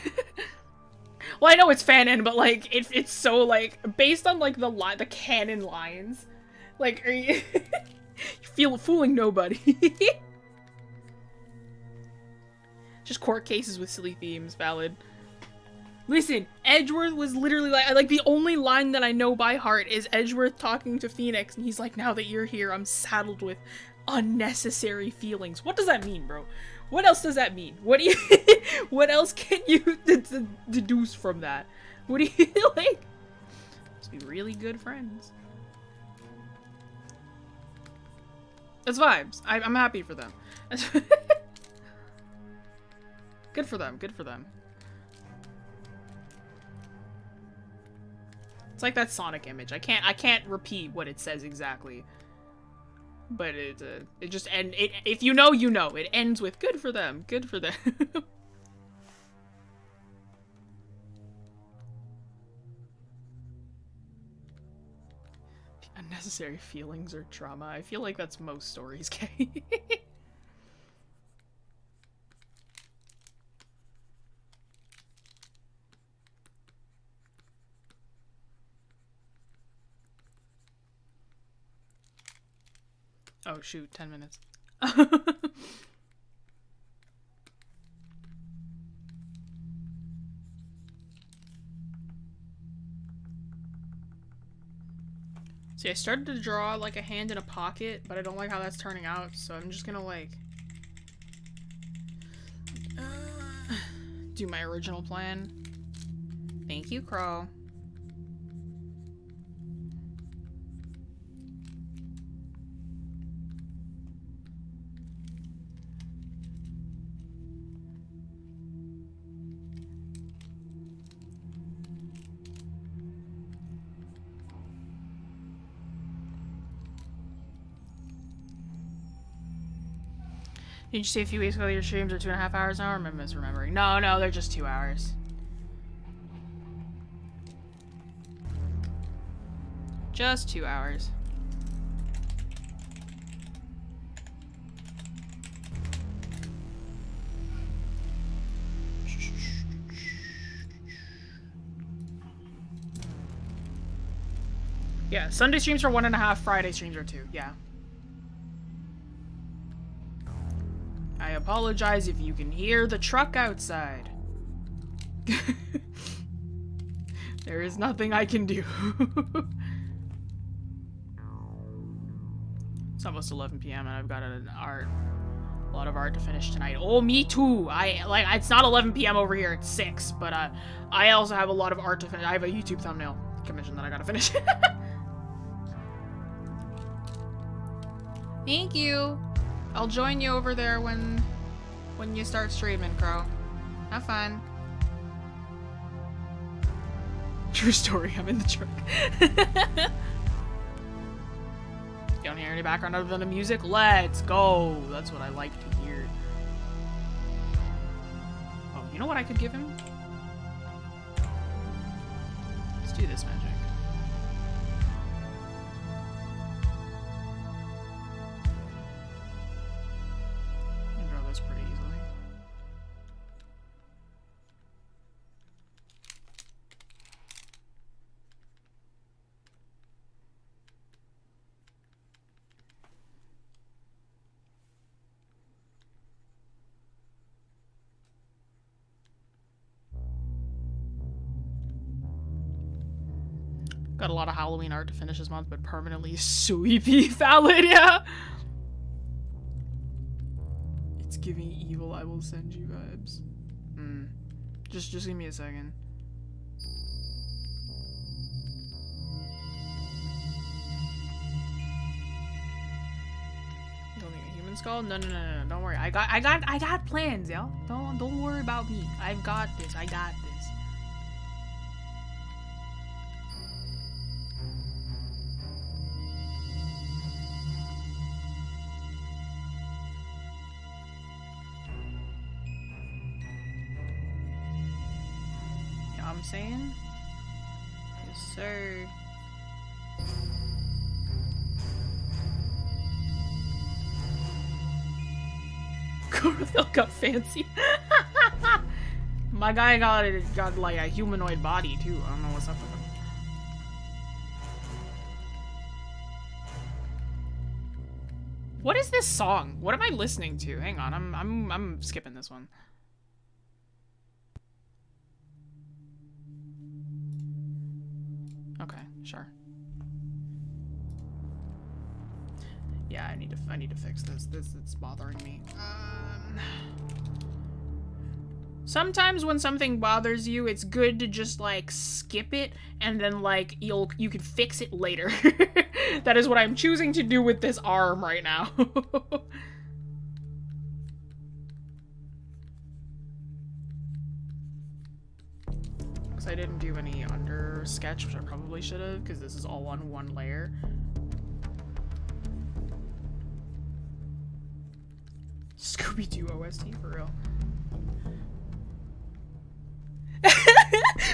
Well, I know it's fanon, but, like, it's so, like, based on, like, the canon lines. Like, you feel fooling nobody. Just court cases with silly themes, valid. Listen, Edgeworth was literally like the only line that I know by heart is Edgeworth talking to Phoenix, and he's like, now that you're here, I'm saddled with unnecessary feelings. What does that mean, bro? What else does that mean? What do you, what else can you deduce from that? What do you, like? Must be really good friends. It's vibes. I'm happy for them. Good for them, good for them. It's like that Sonic image. I can't repeat what it says exactly. But it just if you know, you know. It ends with good for them. Good for them. Unnecessary feelings or trauma. I feel like that's most stories, Kay. Oh shoot, 10 minutes. See, I started to draw like a hand in a pocket, but I don't like how that's turning out, so I'm just gonna like do my original plan. Thank you, Crow. Did you say a few weeks ago your streams are 2.5 hours now? Or am I misremembering? No, no, they're just 2 hours. Just 2 hours. Yeah, Sunday streams are 1.5, Friday streams are 2, yeah. I apologize if you can hear the truck outside. There is nothing I can do. It's almost 11 p.m. and I've got a lot of art to finish tonight. Oh, me too. It's not 11 p.m. over here. It's 6, but I also have a lot of art to finish. I have a YouTube thumbnail commission that I gotta finish. Thank you. I'll join you over there when you start streaming, Crow. Have fun. True story, I'm in the truck. You don't hear any background other than the music? Let's go! That's what I like to hear. Oh, you know what I could give him? Let's do this magic. Pretty easily. Got a lot of Halloween art to finish this month, but permanently sweepy valid, yeah. Giving evil, I will send you vibes. Just give me a second. You don't need a human skull? No, don't worry. I got plans, yo. Don't worry about me. I've got this. I got this. Saying? Yes, sir. Chlorophyll got fancy. My guy got like a humanoid body too. I don't know what's up with him. What is this song? What am I listening to? Hang on, I'm skipping this one. Okay, sure. Yeah, I need to fix this. It's bothering me. Sometimes when something bothers you, it's good to just like skip it and then like you can fix it later. That is what I'm choosing to do with this arm right now. I didn't do any under sketch, which I probably should have, because this is all on one layer. Scooby-Doo OST, for real.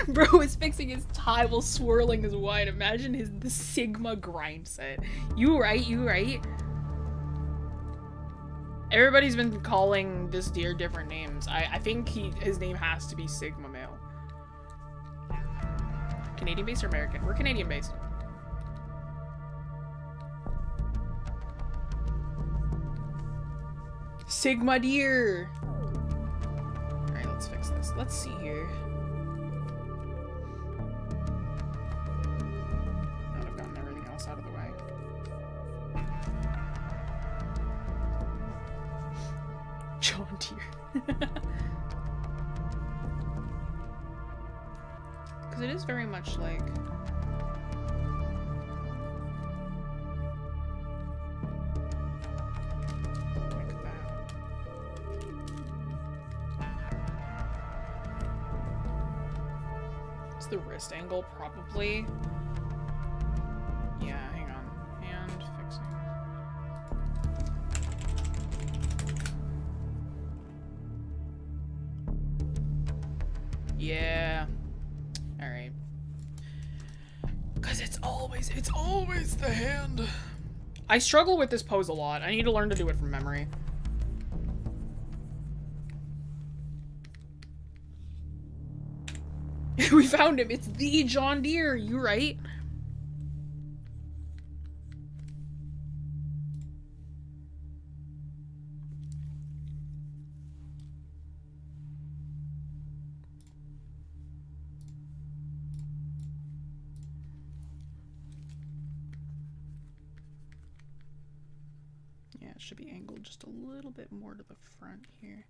Bro is fixing his tie while swirling his wine. Imagine the Sigma grind set. You right? Everybody's been calling this deer different names. I think his name has to be Sigma Male. Canadian based or American? We're Canadian based. Sigma deer. Alright, let's fix this. Let's see here. Now that I've gotten everything else out of the way. John Deere. Because it is very much like... the wrist angle, probably. Yeah, hang on. Hand fixing. Yeah. Alright. Because it's always the hand. I struggle with this pose a lot. I need to learn to do it from memory. We found him. It's the John Deere. You right? Yeah, it should be angled just a little bit more to the front here.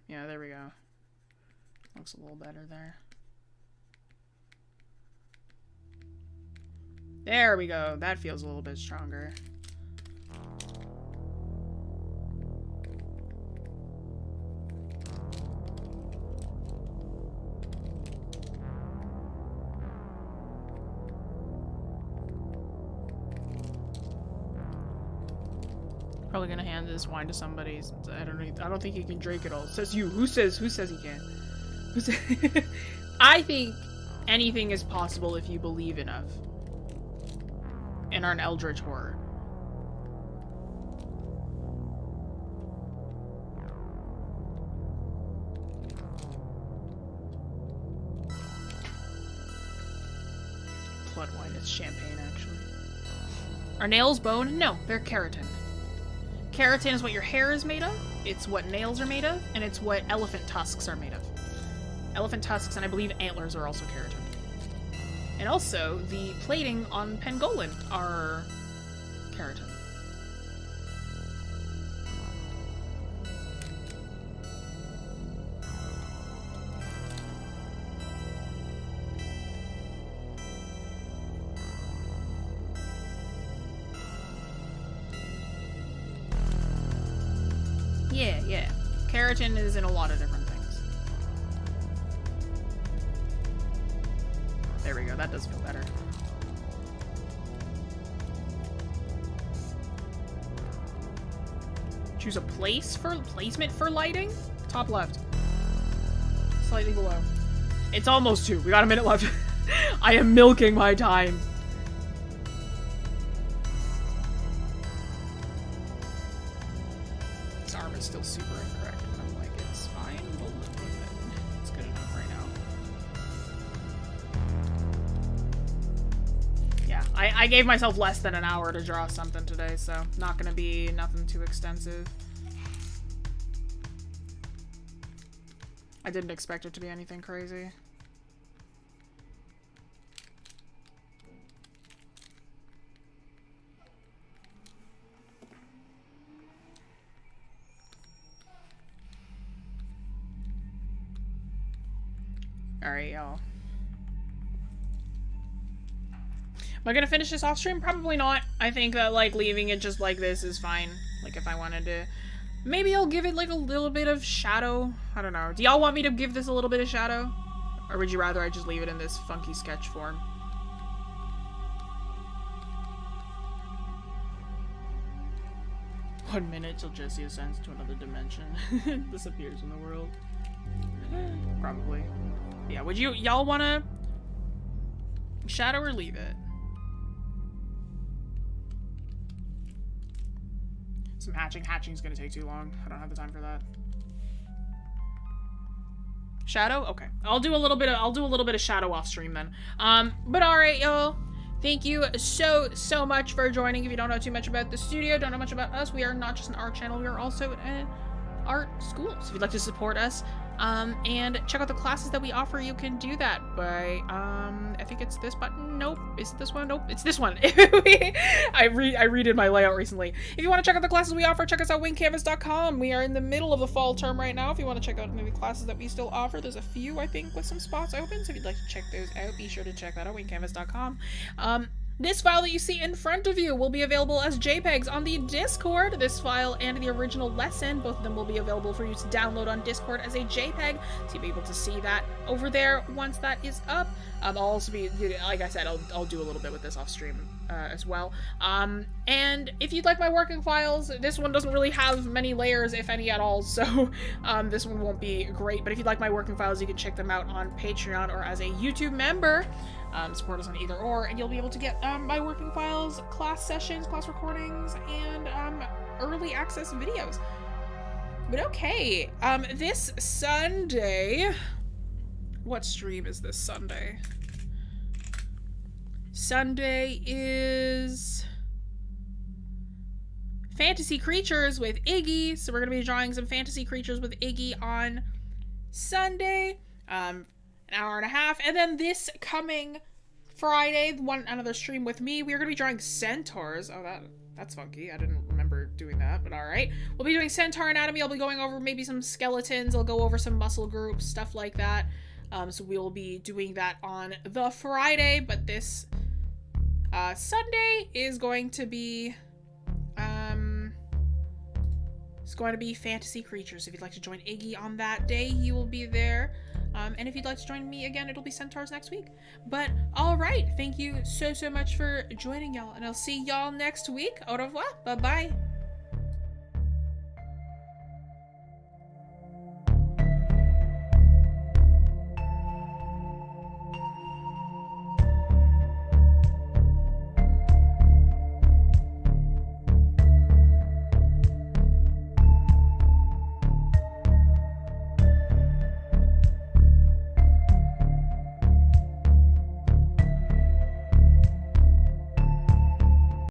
Yeah, there we go. Looks a little better there. There we go. That feels a little bit stronger. Probably gonna hand this wine to somebody. I don't think he can drink it all. Says you. Who says he can? Who says I think anything is possible if you believe enough in an eldritch horror. Blood wine, it's champagne actually. Are nails bone? No, they're keratin. Keratin is what your hair is made of, it's what nails are made of, and it's what elephant tusks are made of. Elephant tusks and I believe antlers are also keratin. And also, the plating on pangolin are keratin. Yeah. Keratin is in a lot of different things. There we go, that does feel better. Choose a placement for lighting? Top left. Slightly below. It's almost 2. We got a minute left. I am milking my time. Still super incorrect, but I'm like, it's fine, we'll live with it. It's good enough right now. Yeah, I gave myself less than an hour to draw something today, so not gonna be nothing too extensive. I didn't expect it to be anything crazy. Alright, y'all. Am I gonna finish this off stream? Probably not. I think that, like, leaving it just like this is fine. Like, if I wanted to... Maybe I'll give it, like, a little bit of shadow. I don't know. Do y'all want me to give this a little bit of shadow? Or would you rather I just leave it in this funky sketch form? One minute till Jessie ascends to another dimension. Disappears in the world. Probably. Yeah, would y'all wanna shadow or leave it? Some hatching. Hatching's gonna take too long. I don't have the time for that. Shadow? Okay. I'll do a little bit of shadow off stream then. But alright, y'all. Thank you so much for joining. If you don't know too much about the studio, don't know much about us, we are not just an art channel, we are also an art school. So if you'd like to support us and check out the classes that we offer, you can do that by I think it's this button. Nope. Is it this one? Nope. It's this one. I redid my layout recently. If you want to check out the classes we offer, check us out wingcanvas.com. We are in the middle of the fall term right now. If you want to check out maybe classes that we still offer, there's a few, I think, with some spots open. So if you'd like to check those out, be sure to check that out, wingcanvas.com. This file that you see in front of you will be available as JPEGs on the Discord. This file and the original lesson, both of them will be available for you to download on Discord as a JPEG, so you'll be able to see that over there once that is up. I'll also be, like I said, I'll do a little bit with this off stream as well. And if you'd like my working files, this one doesn't really have many layers, if any at all, so this one won't be great. But if you'd like my working files, you can check them out on Patreon or as a YouTube member. Support us on either or, and you'll be able to get my working files, class sessions, class recordings, and early access videos. But okay, this Sunday, what stream is this Sunday? Sunday is Fantasy Creatures with Iggy, so we're going to be drawing some Fantasy Creatures with Iggy on Sunday. An hour and a half, and then this coming Friday, another stream with me, we're gonna be drawing centaurs. Oh, that's funky. I didn't remember doing that, but all right. We'll be doing centaur anatomy. I'll be going over maybe some skeletons. I'll go over some muscle groups, stuff like that. So we will be doing that on the Friday, but this Sunday is going to be Fantasy Creatures. If you'd like to join Iggy on that day, he will be there. And if you'd like to join me again, it'll be Centaurs next week. But all right, thank you so much for joining, y'all, and I'll see y'all next week. Au revoir. Bye-bye.